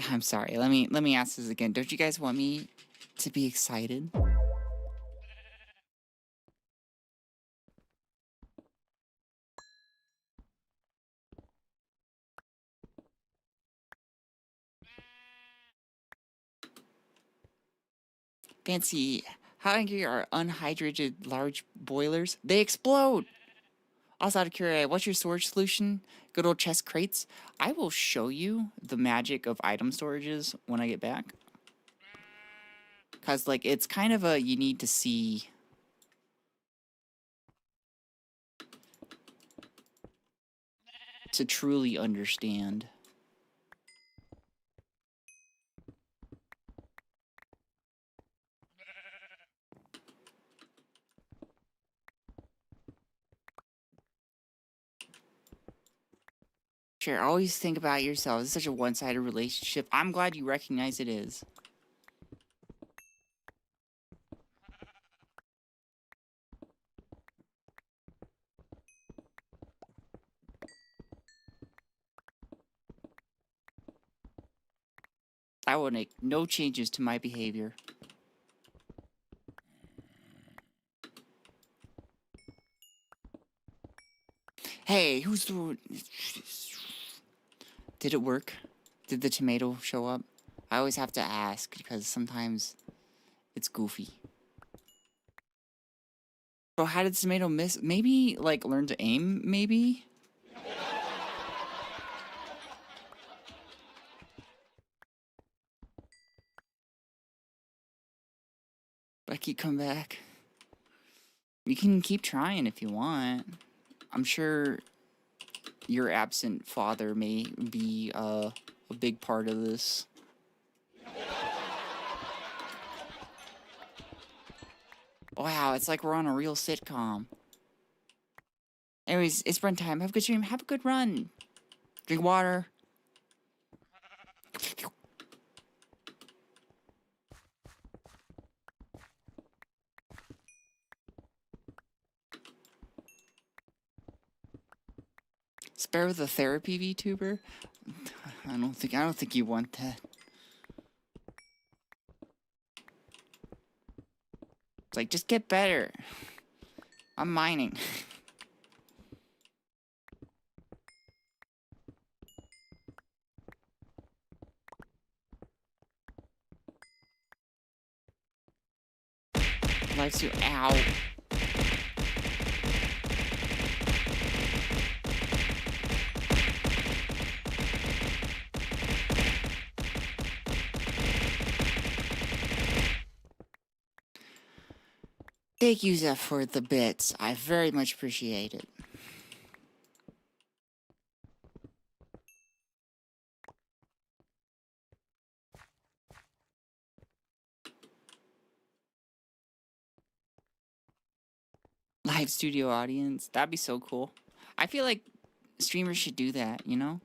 I'm sorry. Let me ask this again. Don't you guys want me to be excited? Fancy, how angry are unhydrated large boilers? They explode! Also out of curiosity, what's your storage solution? Good old chest crates? I will show you the magic of item storages when I get back. Because, like, it's kind of a, you need to see. To truly understand. Sure, always think about yourself. It's such a one-sided relationship. I'm glad you recognize it is. I will make no changes to my behavior. Hey, who's the... Did it work? Did the tomato show up? I always have to ask, because sometimes it's goofy. Bro, how did the tomato miss? Maybe, like, learn to aim, maybe? But I keep coming back. You can keep trying if you want. I'm sure your absent father may be a big part of this. Wow, it's like we're on a real sitcom. Anyways, it's run time. Have a good stream. Have a good run. Drink water. Sparrow the therapy VTuber? I don't think you want that. It's like, just get better. I'm mining. Live stream. Ow. Thank you, Zeph, for the bits. I very much appreciate it. Live studio audience. That'd be so cool. I feel like streamers should do that, you know?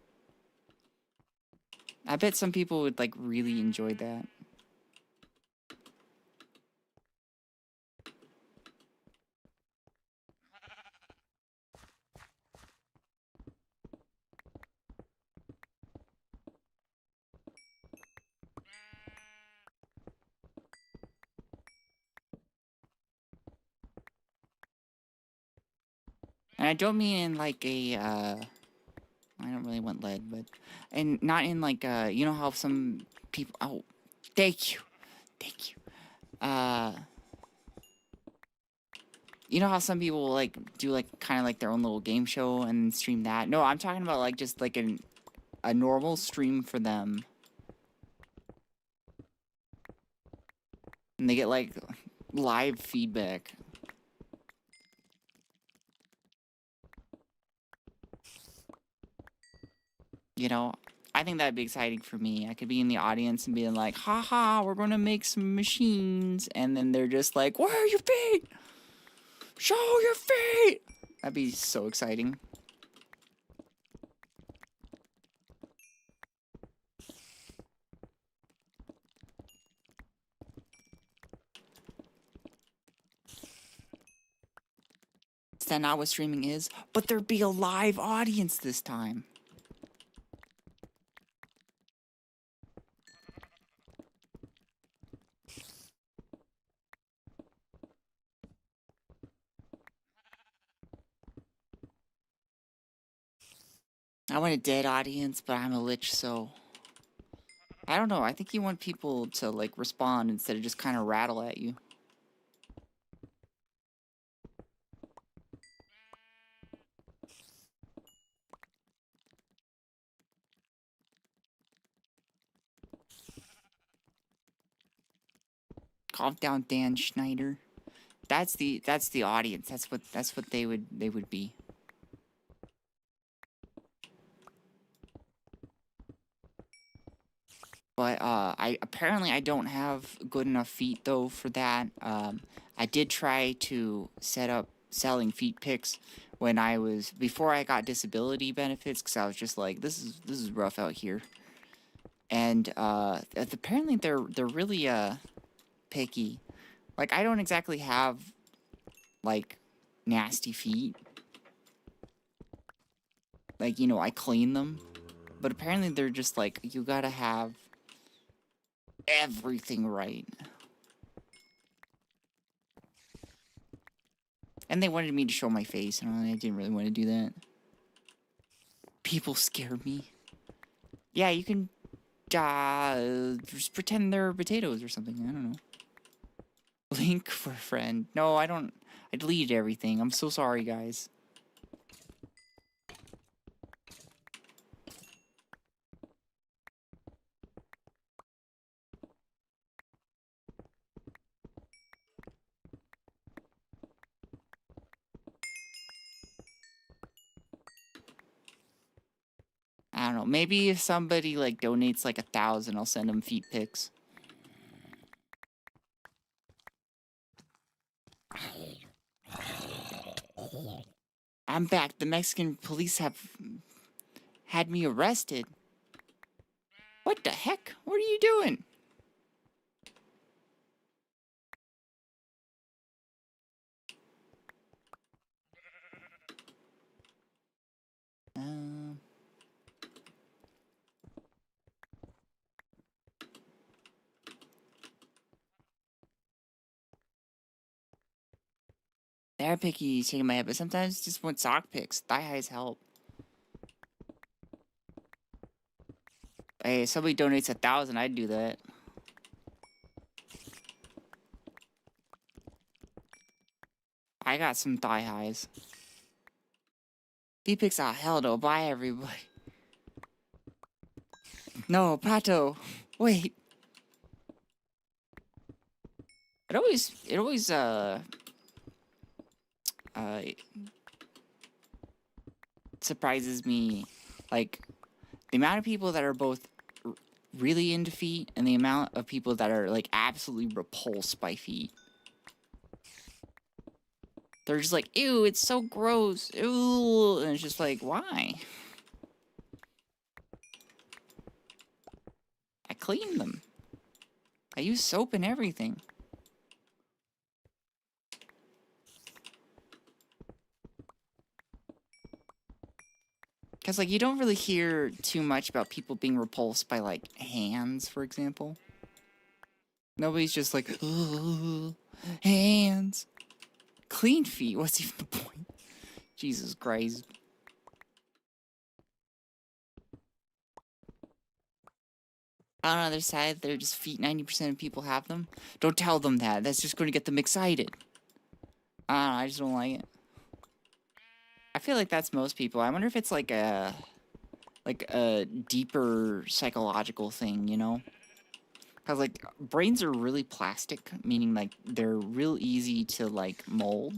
I bet some people would, like, really enjoy that. And I don't mean in, like, a, I don't really want lead, but... And not in, like, you know how some people... Oh, thank you. Thank you. You know how some people, like, do, like, kind of like their own little game show and stream that? No, I'm talking about, like, just, like, a normal stream for them. And they get, like, live feedback. You know, I think that'd be exciting for me. I could be in the audience and being like, haha, we're gonna make some machines. And then they're just like, where are your feet? Show your feet! That'd be so exciting. Is that not what streaming is? But there'd be a live audience this time. I want a dead audience, but I'm a lich, so... I don't know, I think you want people to, like, respond instead of just kind of rattle at you. Calm down, Dan Schneider. That's the audience. That's what they would be. But I don't have good enough feet though for that. I did try to set up selling feet pics when before I got disability benefits, because I was just like, this is rough out here. And apparently they're really picky. Like, I don't exactly have like nasty feet. Like, you know, I clean them, but apparently they're just like, you gotta have everything right. And they wanted me to show my face, and I didn't really want to do that. People scare me. Yeah, you can just pretend they're potatoes or something. I don't know. Link for a friend. No, I don't. I deleted everything. I'm so sorry, guys. I don't know. Maybe if somebody, like, donates, like, 1,000, I'll send them feet pics. I'm back. The Mexican police have had me arrested. What the heck? What are you doing? They're picky shaking my head, but sometimes just want sock pics. Thigh highs help. Hey, if somebody donates 1,000, I'd do that. got some thigh highs. V-Pix out hell to bye everybody. No, Pato. Wait. It always surprises me, like, the amount of people that are both really into feet and the amount of people that are, like, absolutely repulsed by feet. They're just like, ew, it's so gross, ew, and it's just like, why? I clean them. I use soap and everything. Because, like, you don't really hear too much about people being repulsed by, like, hands, for example. Nobody's just like, ugh, hands. Clean feet, what's even the point? Jesus Christ. On the other side, they're just feet, 90% of people have them. Don't tell them that, that's just going to get them excited. I don't know, I just don't like it. I feel like that's most people. I wonder if it's like a deeper psychological thing, you know? Because, like, brains are really plastic, meaning, like, they're real easy to, like, mold.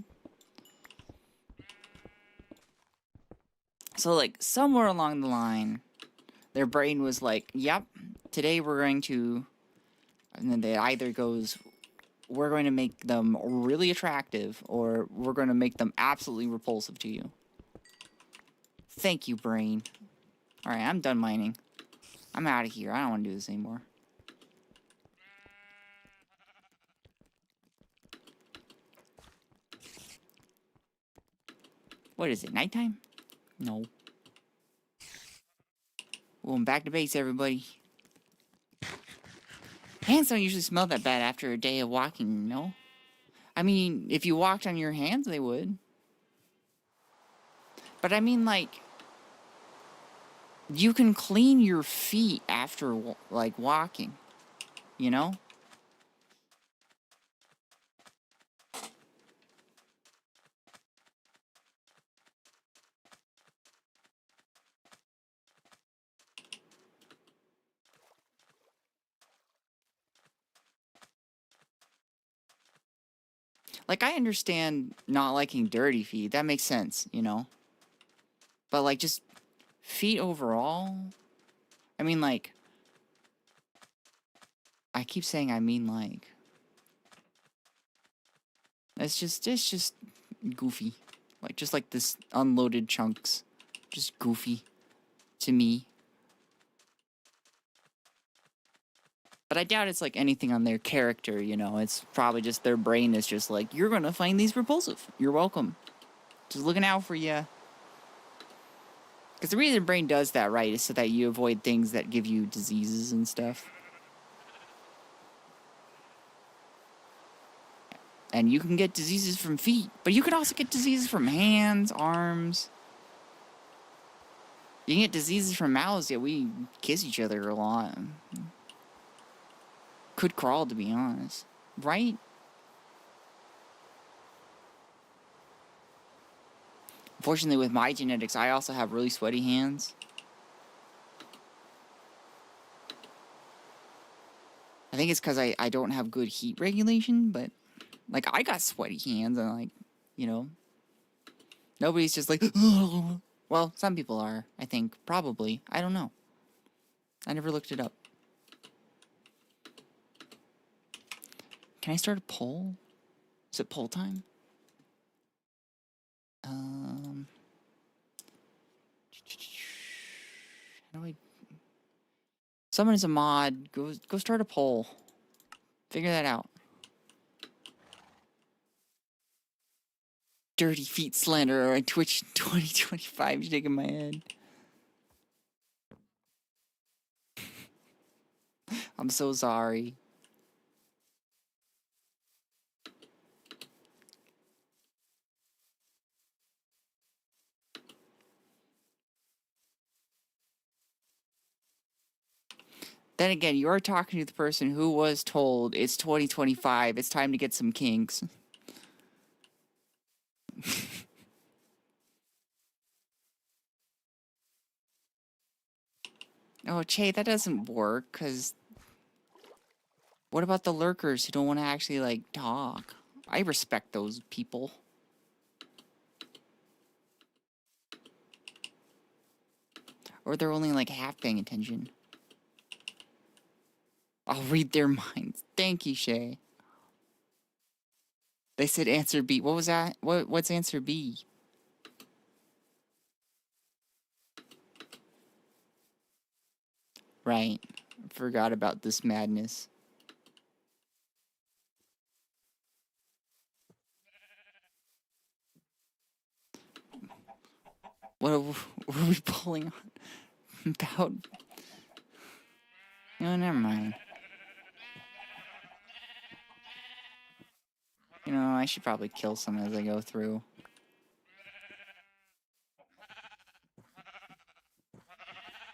So, like, somewhere along the line, their brain was like, yep, today we're going to... And then it either goes, we're going to make them really attractive, or we're going to make them absolutely repulsive to you. Thank you, brain. Alright, I'm done mining. I'm out of here. I don't want to do this anymore. What is it, nighttime? No. Well, I'm back to base, everybody. Hands don't usually smell that bad after a day of walking, no? I mean, if you walked on your hands, they would. But I mean, like, you can clean your feet after, like, walking, you know? Like, I understand not liking dirty feet. That makes sense, you know? But, like, just feet overall? I mean, like... I keep saying I mean, like... It's just goofy. Like, just like this unloaded chunks. Just goofy. To me. But I doubt it's like anything on their character, you know? It's probably just their brain is just like, you're gonna find these repulsive. You're welcome. Just looking out for you. Because the reason the brain does that, right, is so that you avoid things that give you diseases and stuff. And you can get diseases from feet, but you can also get diseases from hands, arms. You can get diseases from mouths, yeah, we kiss each other a lot. Could crawl, to be honest. Right? Fortunately, with my genetics, I also have really sweaty hands. I think it's because I don't have good heat regulation, but, like, I got sweaty hands, and, like, you know, nobody's just like, oh. Well, some people are, I think, probably. I don't know. I never looked it up. Can I start a poll? Is it poll time? How do I... Someone is a mod. Go start a poll. Figure that out. Dirty Feet Slander on Twitch 2025 shaking my head. I'm so sorry. Then again, you are talking to the person who was told it's 2025, it's time to get some kinks. Oh, Che, that doesn't work, because what about the lurkers who don't want to actually, like, talk? I respect those people. Or they're only, like, half paying attention. I'll read their minds. Thank you, Shay. They said answer B. What was that? What's answer B? Right. Forgot about this madness. What are we pulling on? About... No, never mind. You know, I should probably kill some as I go through.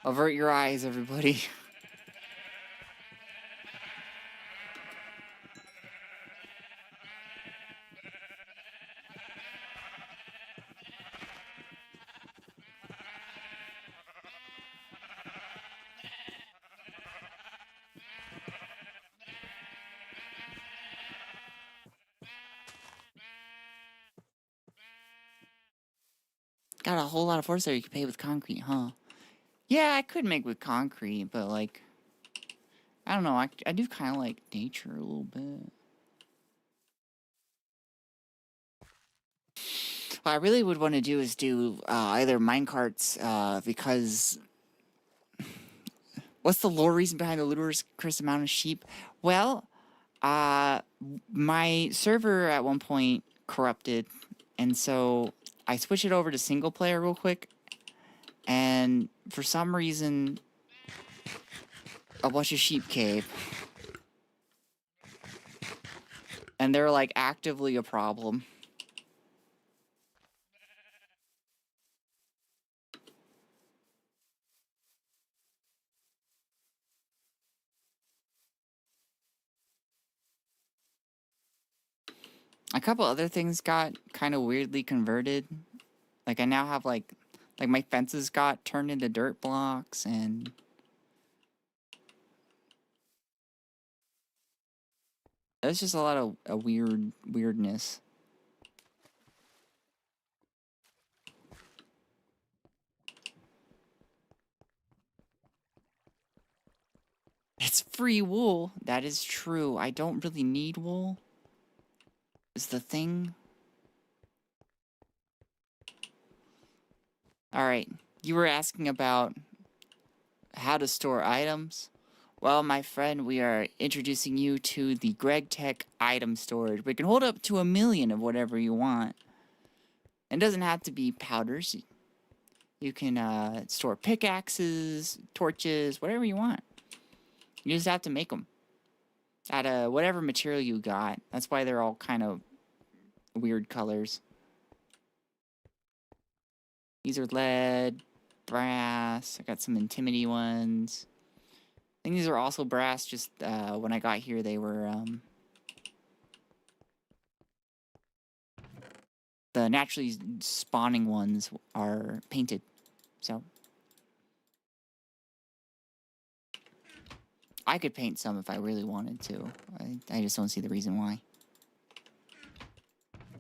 Avert your eyes, everybody. Got a whole lot of force there you could pay with concrete, huh? Yeah, I could make with concrete, but like... I don't know, I do kind of like nature a little bit. What I really would want to do is do either minecarts, because... What's the lore reason behind the ludicrous amount of sheep? Well, my server at one point corrupted, and so I switched it over to single player real quick, and for some reason, a bunch of sheep came. And they're like actively a problem. A couple other things got kind of weirdly converted. Like I now have like my fences got turned into dirt blocks, and there's just a lot of weirdness. It's free wool. That is true. I don't really need wool. Is the thing. Alright, you were asking about how to store items. Well, my friend, we are introducing you to the Gregtech item storage. We can hold up to 1 million of whatever you want. It doesn't have to be powders. You can store pickaxes, torches, whatever you want. You just have to make them out of whatever material you got. That's why they're all kind of weird colors. These are lead, brass. I got some Intimity ones. I think these are also brass, just when I got here they were... the naturally spawning ones are painted, so... I could paint some if I really wanted to. I just don't see the reason why.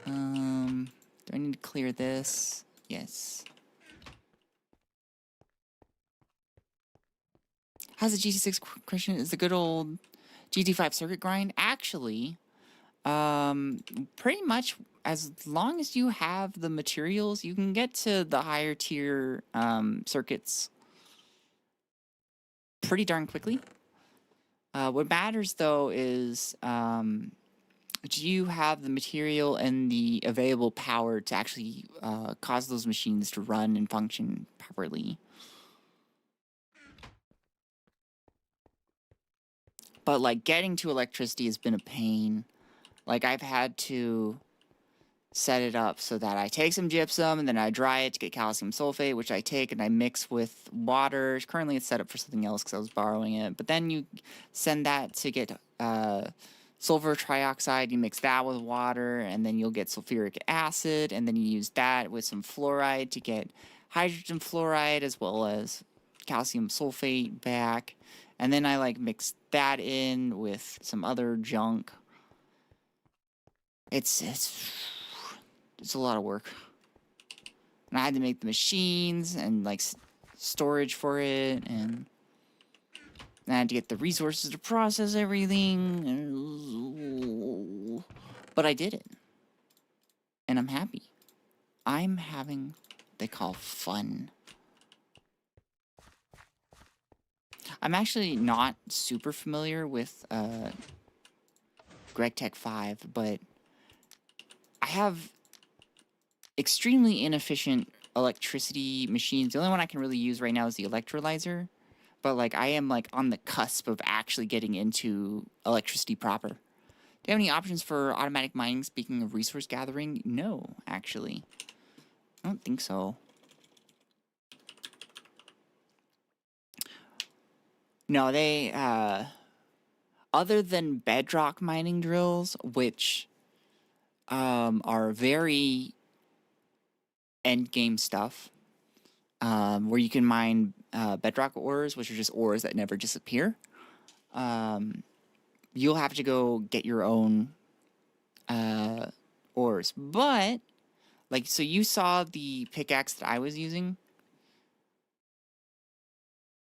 Do I need to clear this? Yes. How's the GT6 Christian? Is the good old GT5 circuit grind? Actually, pretty much as long as you have the materials, you can get to the higher tier circuits pretty darn quickly. What matters though is do you have the material and the available power to actually cause those machines to run and function properly? But like getting to electricity has been a pain. Like I've had to set it up so that I take some gypsum and then I dry it to get calcium sulfate, which I take and I mix with water. Currently it's set up for something else because I was borrowing it. But then you send that to get sulfur trioxide, you mix that with water, and then you'll get sulfuric acid, and then you use that with some fluoride to get hydrogen fluoride as well as calcium sulfate back, and then I like mixed that in with some other junk. It's a lot of work. And I had to make the machines and like storage for it, and I had to get the resources to process everything. But I did it. And I'm happy. I'm having what they call fun. I'm actually not super familiar with Gregtech 5, but I have extremely inefficient electricity machines. The only one I can really use right now is the electrolyzer, but like I am like on the cusp of actually getting into electricity proper. Do you have any options for automatic mining, speaking of resource gathering? No, actually. I don't think so. No, they, other than bedrock mining drills, which are very end-game stuff, where you can mine bedrock ores, which are just ores that never disappear, you'll have to go get your own ores. But, like, so you saw the pickaxe that I was using?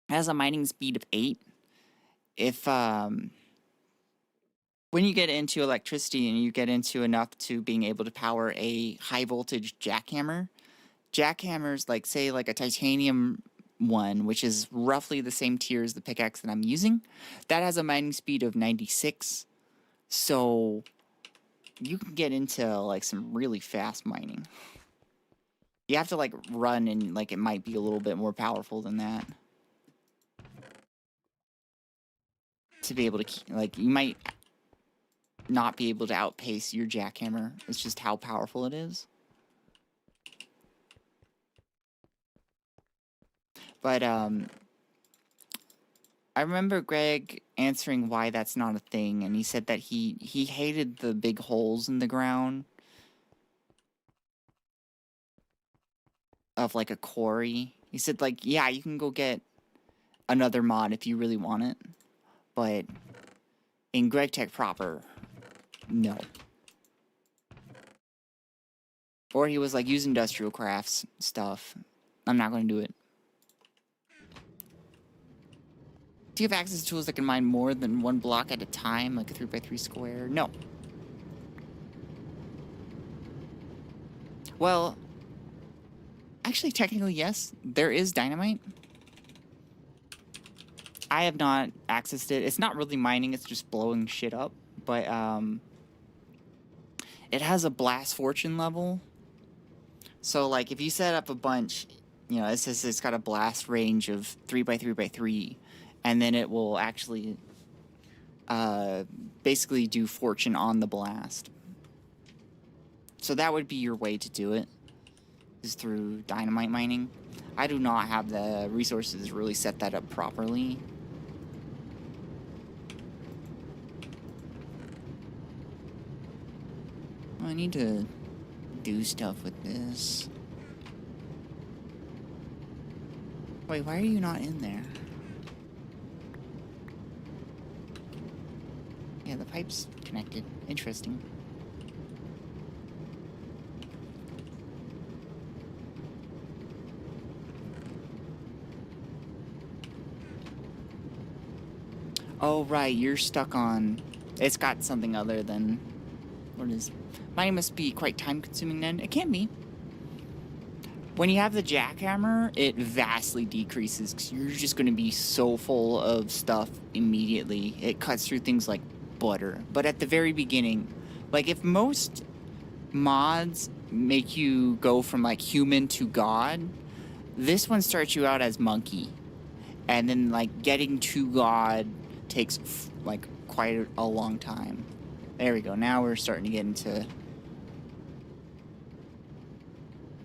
It has a mining speed of 8. If, when you get into electricity and you get into enough to being able to power a high-voltage jackhammer, jackhammers, like, say, like a titanium one, which is roughly the same tier as the pickaxe that I'm using, that has a mining speed of 96. So you can get into, like, some really fast mining. You have to, like, run and, like, it might be a little bit more powerful than that. To be able to, like, you might not be able to outpace your jackhammer. It's just how powerful it is. But, I remember Greg answering why that's not a thing, and he said that he hated the big holes in the ground of, like, a quarry. He said, like, yeah, you can go get another mod if you really want it, but in Gregtech proper, no. Or he was like, use industrial crafts stuff. I'm not going to do it. Do you have access to tools that can mine more than one block at a time, like a 3x3 square? No. Well, actually, technically, yes. There is dynamite. I have not accessed it. It's not really mining, it's just blowing shit up. But, it has a blast fortune level. So, like, if you set up a bunch, you know, it says it's got a blast range of 3x3x3, and then it will actually basically do fortune on the blast. So that would be your way to do it, is through dynamite mining. I do not have the resources to really set that up properly. I need to do stuff with this. Wait, why are you not in there? Yeah, the pipe's connected. Interesting. Oh, right, you're stuck on... It's got something other than... What is... Mine must be quite time-consuming then. It can be. When you have the jackhammer, it vastly decreases, because you're just going to be so full of stuff immediately. It cuts through things like butter. But at the very beginning, like, if most mods make you go from, like, human to god, this one starts you out as monkey. And then, like, getting to god takes, like, quite a long time. There we go. Now we're starting to get into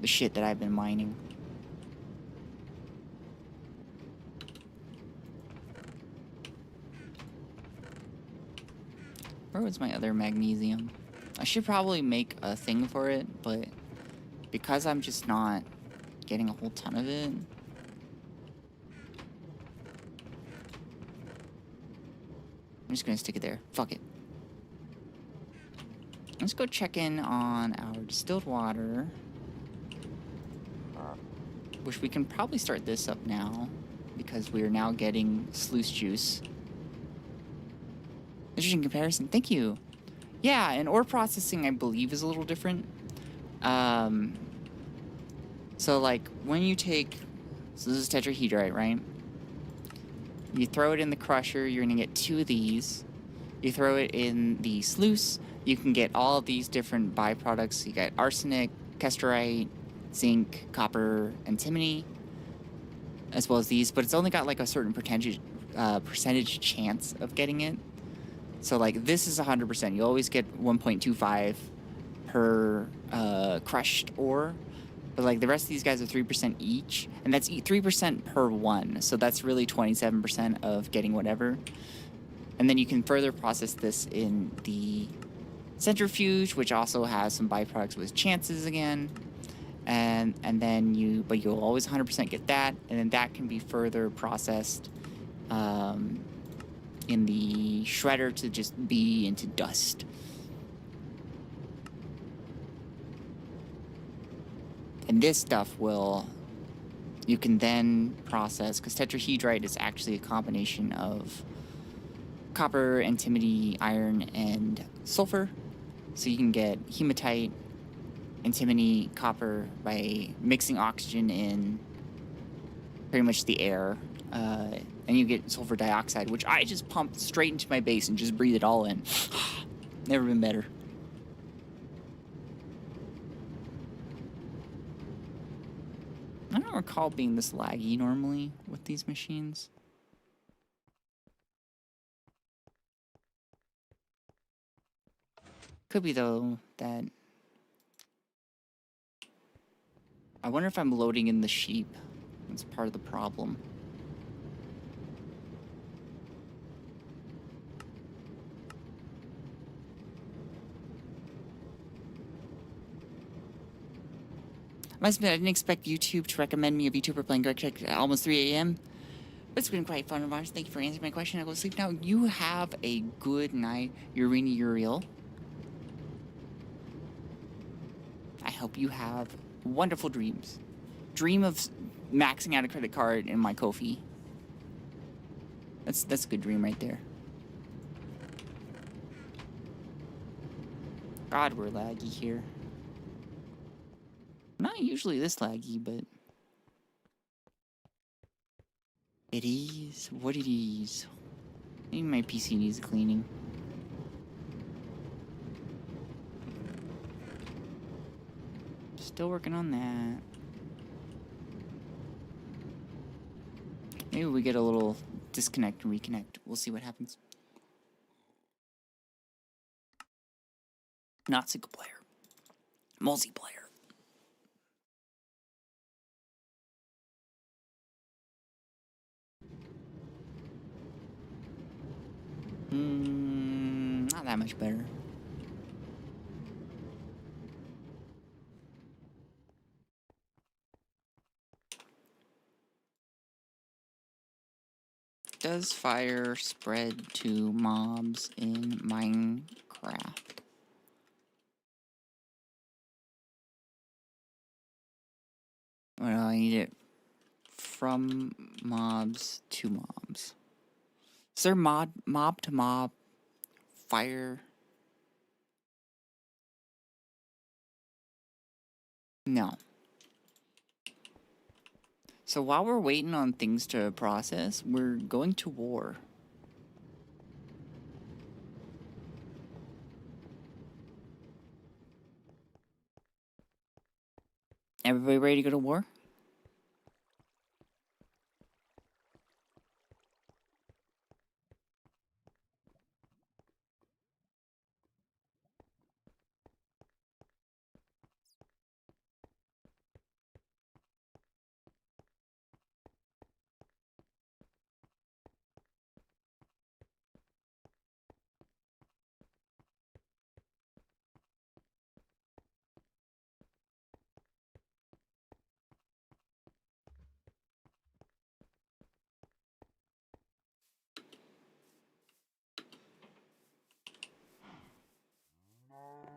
the shit that I've been mining. Where was my other magnesium? I should probably make a thing for it, but because I'm just not getting a whole ton of it, I'm just gonna stick it there. Fuck it. Let's go check in on our distilled water. Which we can probably start this up now, because we are now getting sluice juice. Interesting comparison. Thank you. Yeah, and ore processing, I believe, is a little different. So, like, when you take... So this is tetrahedrite, right? You throw it in the crusher, you're going to get 2 of these. You throw it in the sluice, you can get all of these different byproducts. You got arsenic, kesterite, zinc, copper, antimony, as well as these. But it's only got, like, a certain percentage chance of getting it. So, like, this is 100%. You always get 1.25 per crushed ore. But, like, the rest of these guys are 3% each. And that's 3% per one. So that's really 27% of getting whatever. And then you can further process this in the centrifuge, which also has some byproducts with chances again. And then you'll always 100% get that. And then that can be further processed in the shredder to just be into dust. And this stuff you can then process, because tetrahedrite is actually a combination of copper, antimony, iron, and sulfur. So you can get hematite, antimony, copper by mixing oxygen in pretty much the air. And you get sulfur dioxide, which I just pumped straight into my base and just breathe it all in. Never been better. I don't recall being this laggy normally with these machines. Could be, though, that... I wonder if I'm loading in the sheep. That's part of the problem. I must admit, I didn't expect YouTube to recommend me a Vtuber playing Gregtech at almost 3 a.m. But it's been quite fun, Raj. Thank you for answering my question. I'll go to sleep now. You have a good night, Urini Uriel. I hope you have wonderful dreams. Dream of maxing out a credit card in my Ko-fi. That's a good dream right there. God, we're laggy here. Not usually this laggy, but... It is what it is. Maybe my PC needs cleaning. Still working on that. Maybe we get a little disconnect and reconnect. We'll see what happens. Not single player. Multiplayer. Not that much better. Does fire spread to mobs in Minecraft? Well, I need it from mobs to mobs. Is there mob to mob fire? No. So while we're waiting on things to process, we're going to war. Everybody ready to go to war?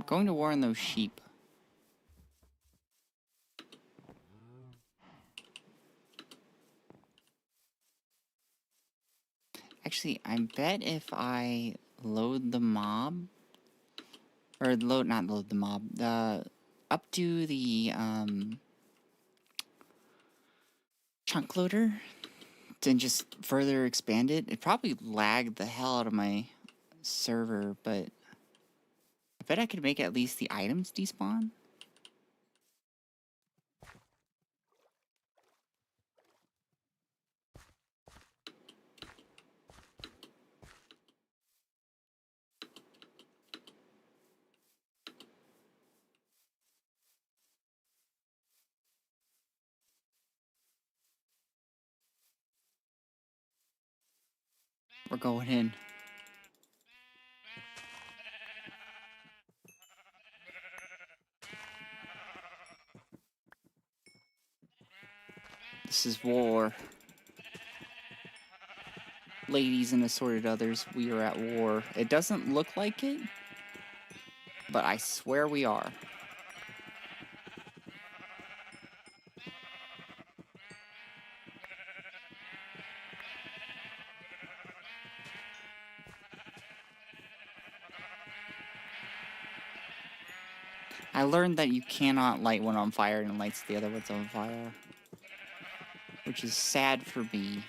going to war on those sheep. Actually, I bet if I load the mob, or not load the mob, up to the chunk loader, then just further expand it, it probably lagged the hell out of my server, but I bet I could make at least the items despawn. We're going in. This is war. Ladies and assorted others, we are at war. It doesn't look like it, but I swear we are. I learned that you cannot light one on fire and it lights the other ones on fire, which is sad for me.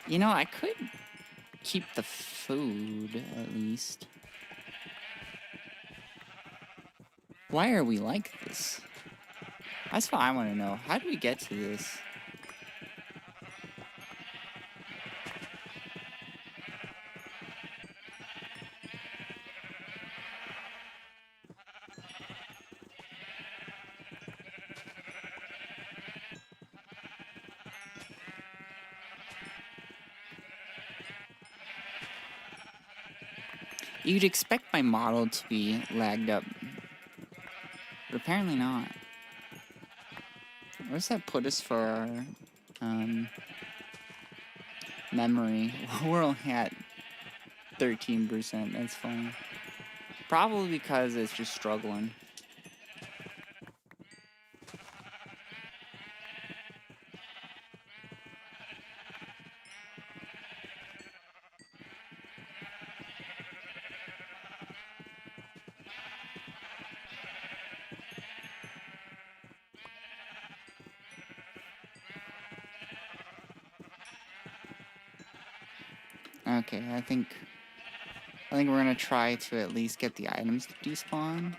You know, I could keep the food, at least. Why are we like this? That's what I want to know. How do we get to this? You'd expect my model to be lagged up, but apparently not. Where does that put us for our memory? We're only at 13%. That's fine. Probably because it's just struggling. Okay, I think we're gonna try to at least get the items to despawn.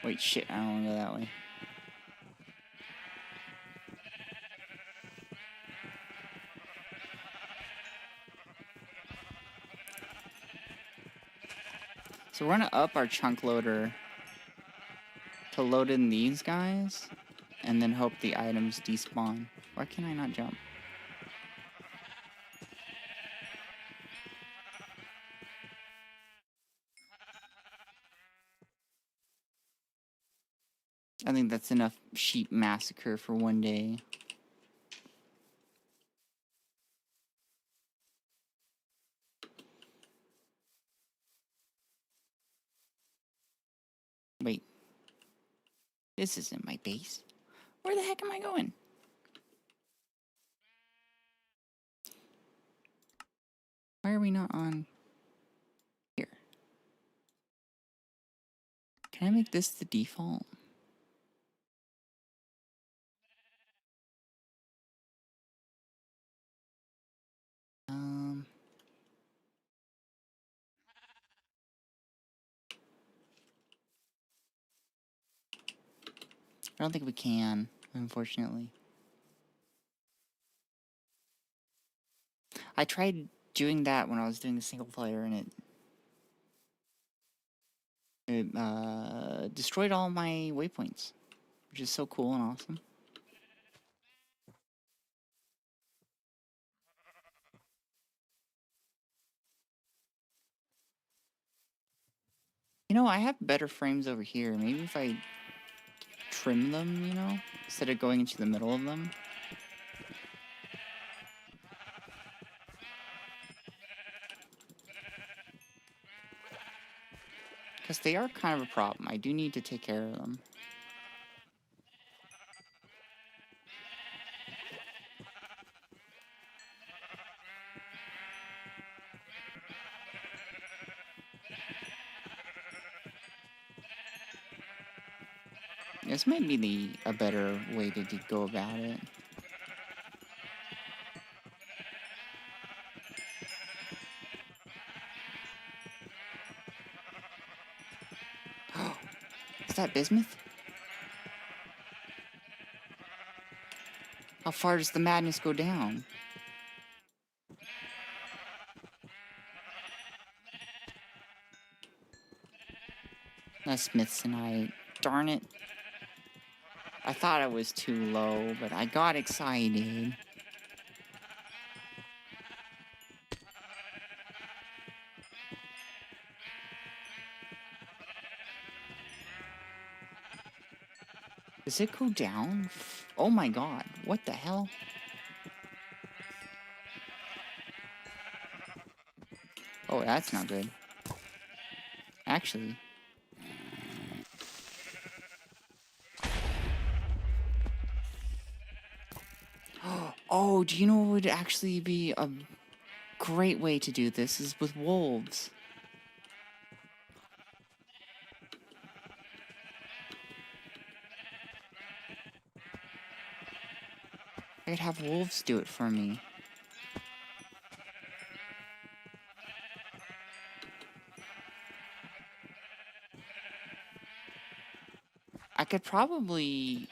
Wait, shit, I don't wanna go that way. So we're gonna up our chunk loader to load in these guys, and then hope the items despawn. Why can I not jump? I think that's enough sheep massacre for one day. Wait. This isn't my base. Where the heck am I going? Why are we not on here? Can I make this the default? I don't think we can, unfortunately. I tried doing that when I was doing the single player, and it destroyed all my waypoints, which is so cool and awesome. You know, I have better frames over here. Maybe if I trim them, you know, instead of going into the middle of them. Because they are kind of a problem. I do need to take care of them. This might be a better way to go about it. Is that bismuth? How far does the madness go down? That's smithsonite. Darn it. I thought I was too low, but I got excited. Does it go down? Oh my god, what the hell? Oh, that's not good. Actually. Oh, do you know what would actually be a great way to do this is with wolves. I could have wolves do it for me. I could probably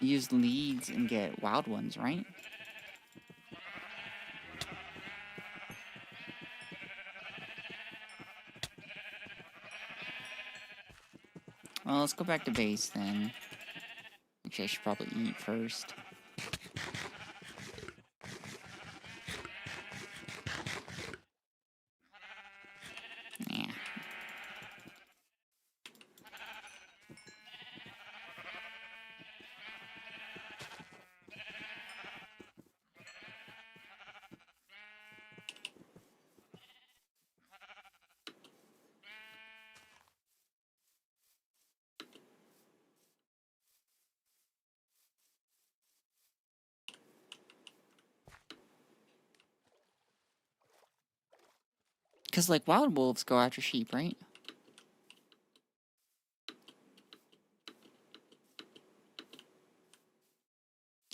use leads and get wild ones, right? Well, let's go back to base then. Actually, I should probably eat first. Yeah. Because, like, wild wolves go after sheep, right?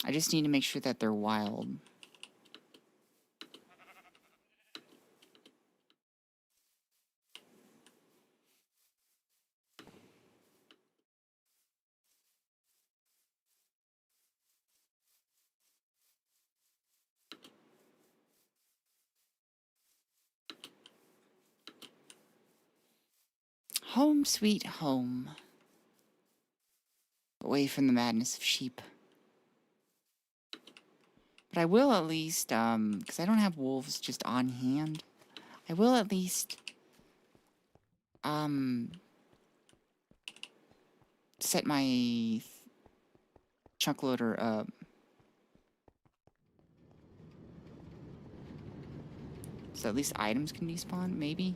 I just need to make sure that they're wild. Home sweet home. Away from the madness of sheep. But I will at least, because I don't have wolves just on hand, I will at least, set my chunk loader up. So at least items can despawn, maybe?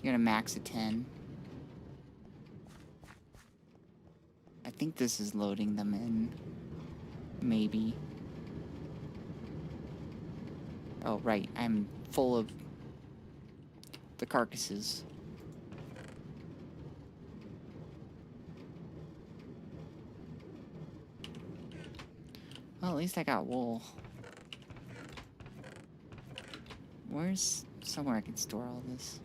You're gonna max at 10. I think this is loading them in. Maybe. Oh, right. I'm full of the carcasses. Well, at least I got wool. Where's somewhere I can store all this?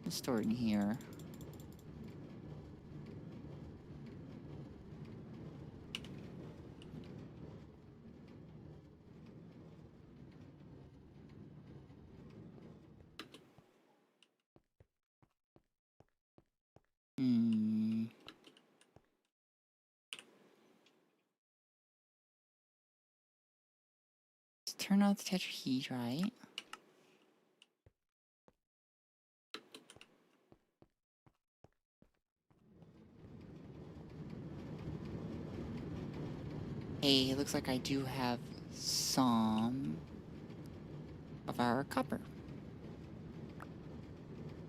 I'll store it in here. Turn off the tetrahedrite. Hey, it looks like I do have some of our copper.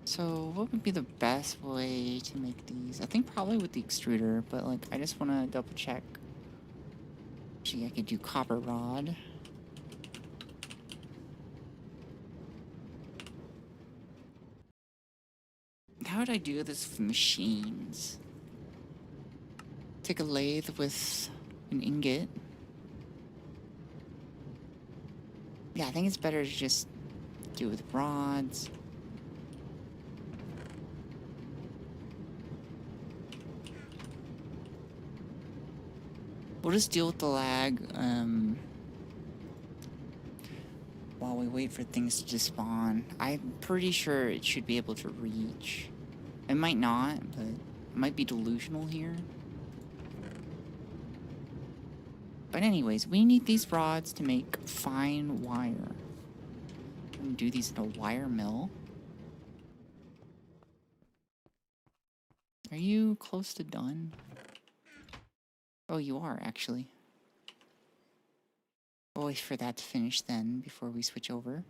So what would be the best way to make these? I think probably with the extruder, but like I just want to double check. Actually, I could do copper rod. How would I do this with machines? Take a lathe with an ingot. Yeah, I think it's better to just do it with rods. We'll just deal with the lag while we wait for things to despawn. I'm pretty sure it should be able to reach. It might not, but it might be delusional here. But anyways, we need these rods to make fine wire. We can do these in a wire mill. Are you close to done? Oh, you are, actually. We'll wait for that to finish then, before we switch over.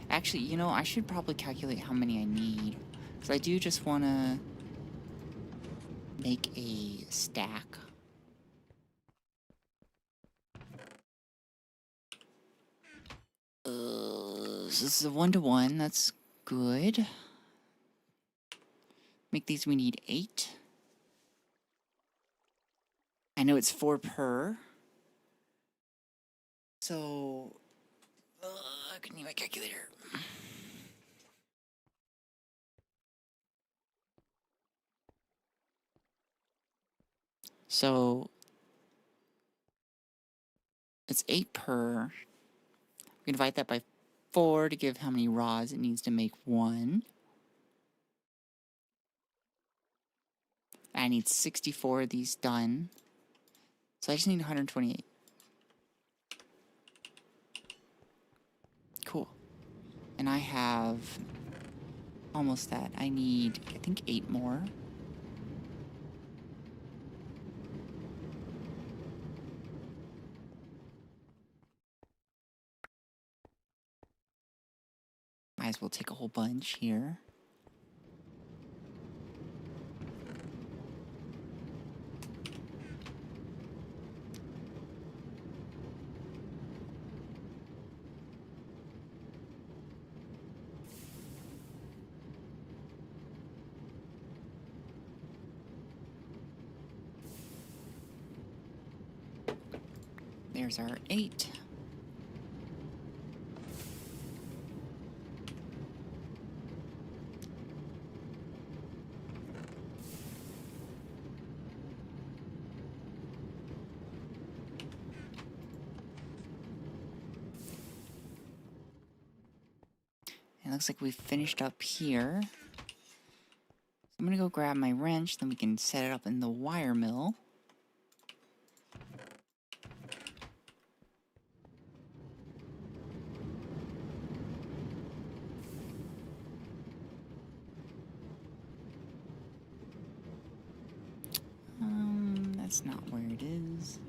Actually, you know, I should probably calculate how many I need. Because I do just want to make a stack. So this is a 1-to-1, that's good. Make these, we need 8. I know it's 4 per. So, I couldn't need my calculator. So, it's 8 per. We can divide that by 4 to give how many rods it needs to make 1. I need 64 of these done. So I just need 128. Cool. And I have almost that. I need, I think, 8 more. Might as well take a whole bunch here. There's our 8. It looks like we've finished up here. So I'm gonna go grab my wrench, then we can set it up in the wire mill. That's not where it is.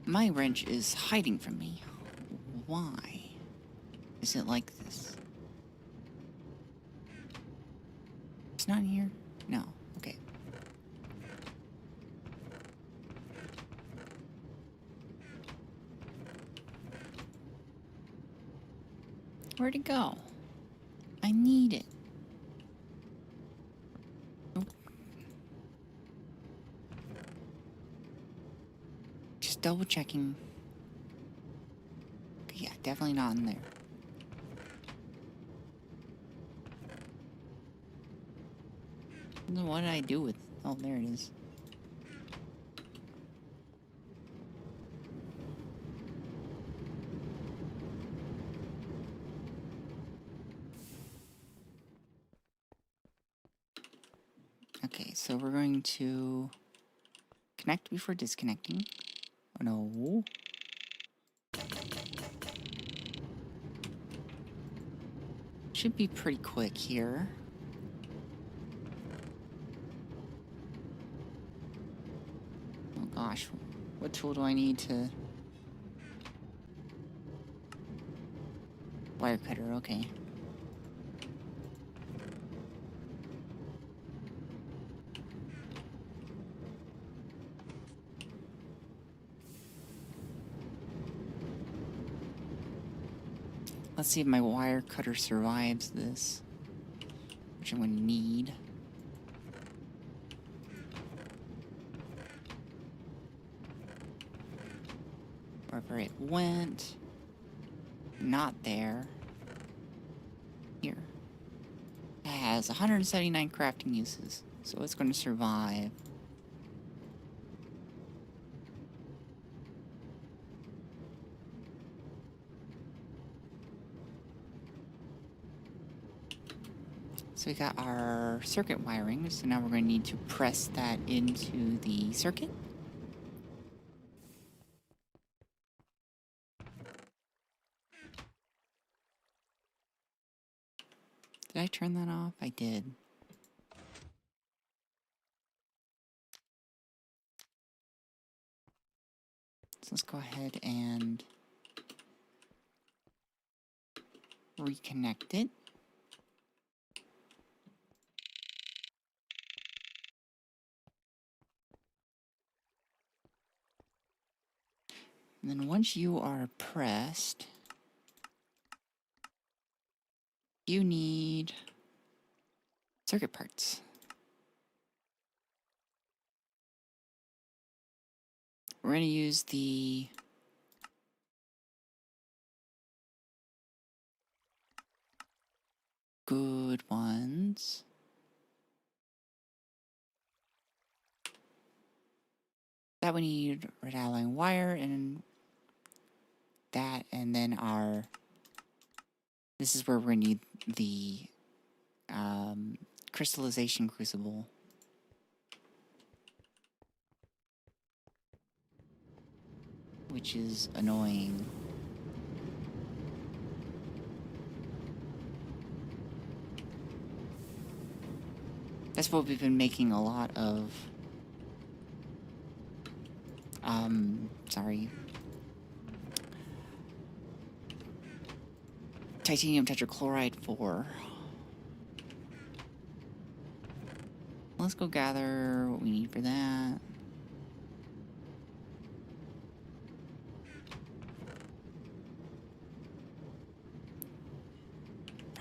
My wrench is hiding from me. Why is it like this? It's not here? No. Okay. Where'd it go? I need it. Nope. Just double checking. Okay, yeah, definitely not in there. What did I do with it? Oh, there it is. Okay, so we're going to connect before disconnecting. Oh no. Should be pretty quick here. Oh gosh, what tool do I need to... Wire cutter, okay. Let's see if my wire cutter survives this, which I'm going to need. Wherever it went, not there. Here. It has 179 crafting uses, so it's going to survive. So we got our circuit wiring, so now we're going to need to press that into the circuit. Did I turn that off? I did. So let's go ahead and reconnect it. And then once you are pressed, you need circuit parts. We're going to use the good ones. That we need red alloy wire and that, and then this is where we're going to need the crystallization crucible. Which is annoying. That's what we've been making a lot of. Sorry. Titanium tetrachloride for. Let's go gather what we need for that.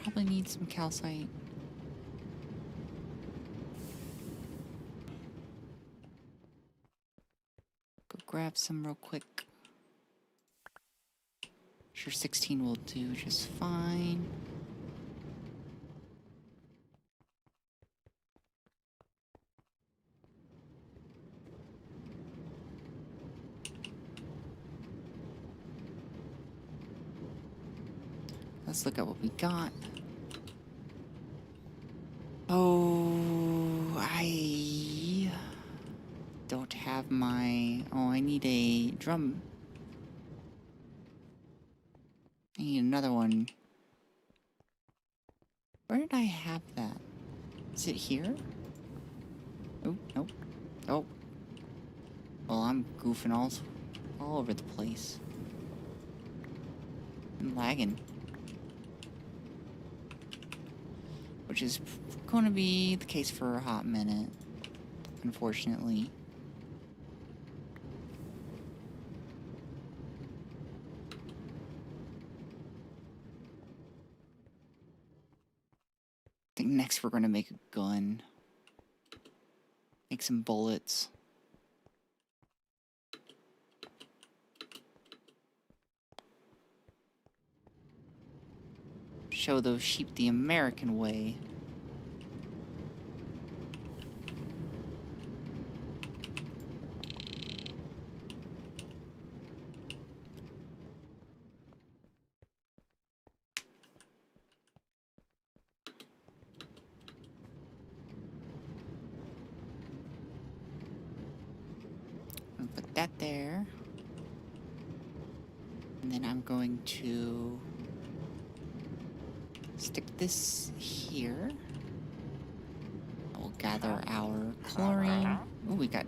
Probably need some calcite. Go grab some real quick. Sure, 16 will do just fine. Let's look at what we got. Oh, I don't have my... Oh, I need a drum. I need another one. Where did I have that? Is it here? Oh, nope. Oh. Well, I'm goofing all over the place. I'm lagging. Which is going to be the case for a hot minute, unfortunately. I think next we're going to make a gun. Make some bullets. Show those sheep the American way. I'll put that there. And then I'm going to Stick this here. We'll gather our chlorine. Oh, we got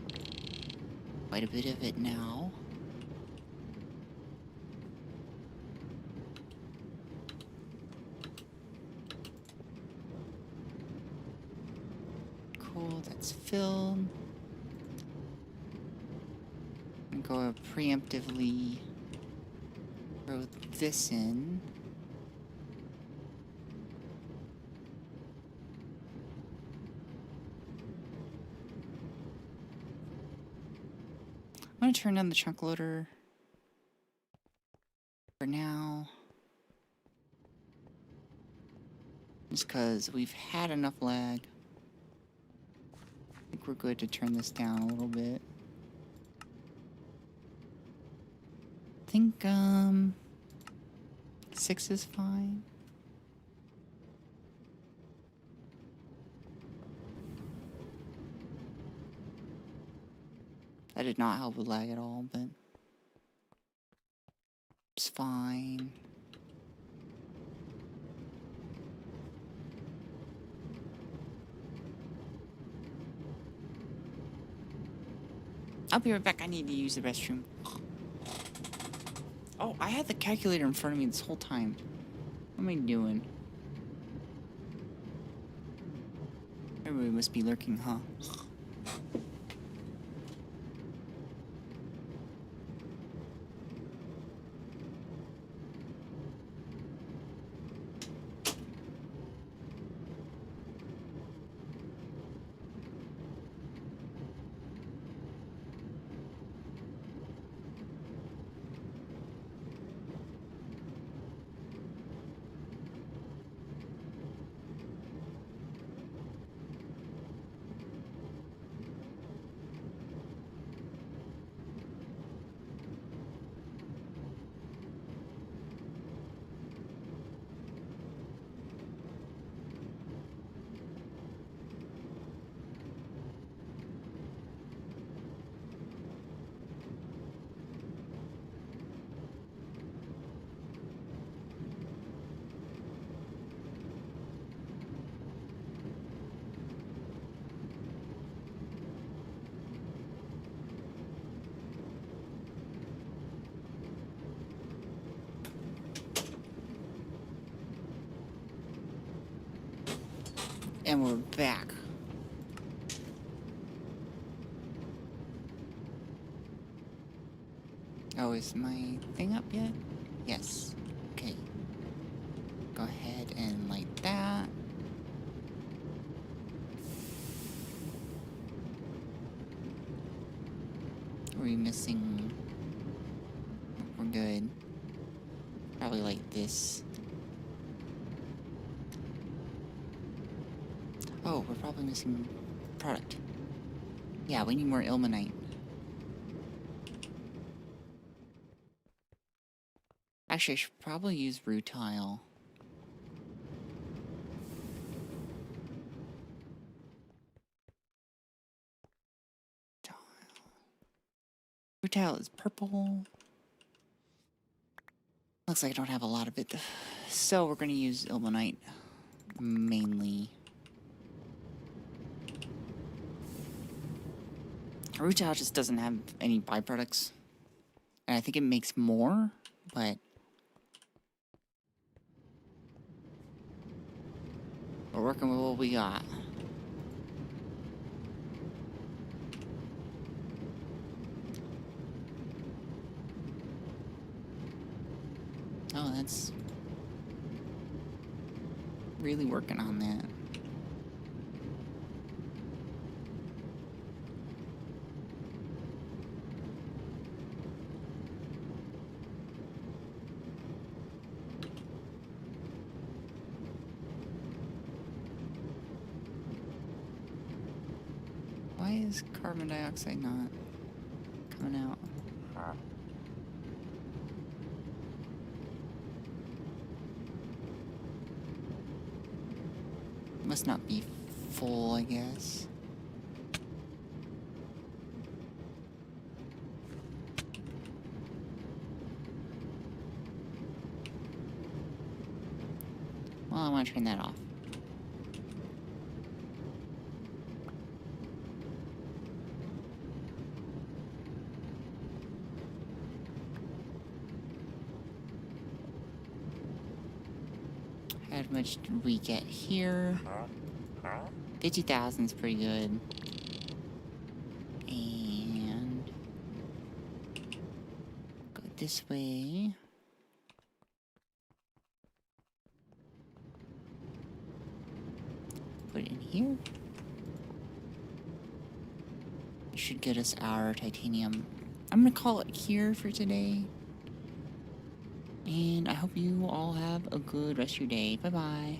quite a bit of it now. Cool, that's filled. I'm going to preemptively throw this in. I'm going to turn on the chunk loader for now. Just because we've had enough lag. I think we're good to turn this down a little bit. I think, 6 is fine. That did not help with lag at all, but it's fine. I'll be right back. I need to use the restroom. Oh, I had the calculator in front of me this whole time. What am I doing? Everybody must be lurking, huh? And we're back. Oh, is my thing up yet? Yes. Okay. Go ahead and light that. Are we missing? We're good. Probably like this. Oh, we're probably missing product. Yeah, we need more ilmenite. Actually, I should probably use rutile. Rutile is purple. Looks like I don't have a lot of it. So we're going to use ilmenite mainly. Rutile just doesn't have any byproducts. And I think it makes more, but we're working with what we got. Oh, that's really working on that. Why is carbon dioxide not coming out? Must not be full, I guess. Well, I want to turn that off. How much did we get here? 50,000 is pretty good. And go this way. Put it in here. It should get us our titanium. I'm gonna call it here for today. And I hope you all have a good rest of your day. Bye-bye.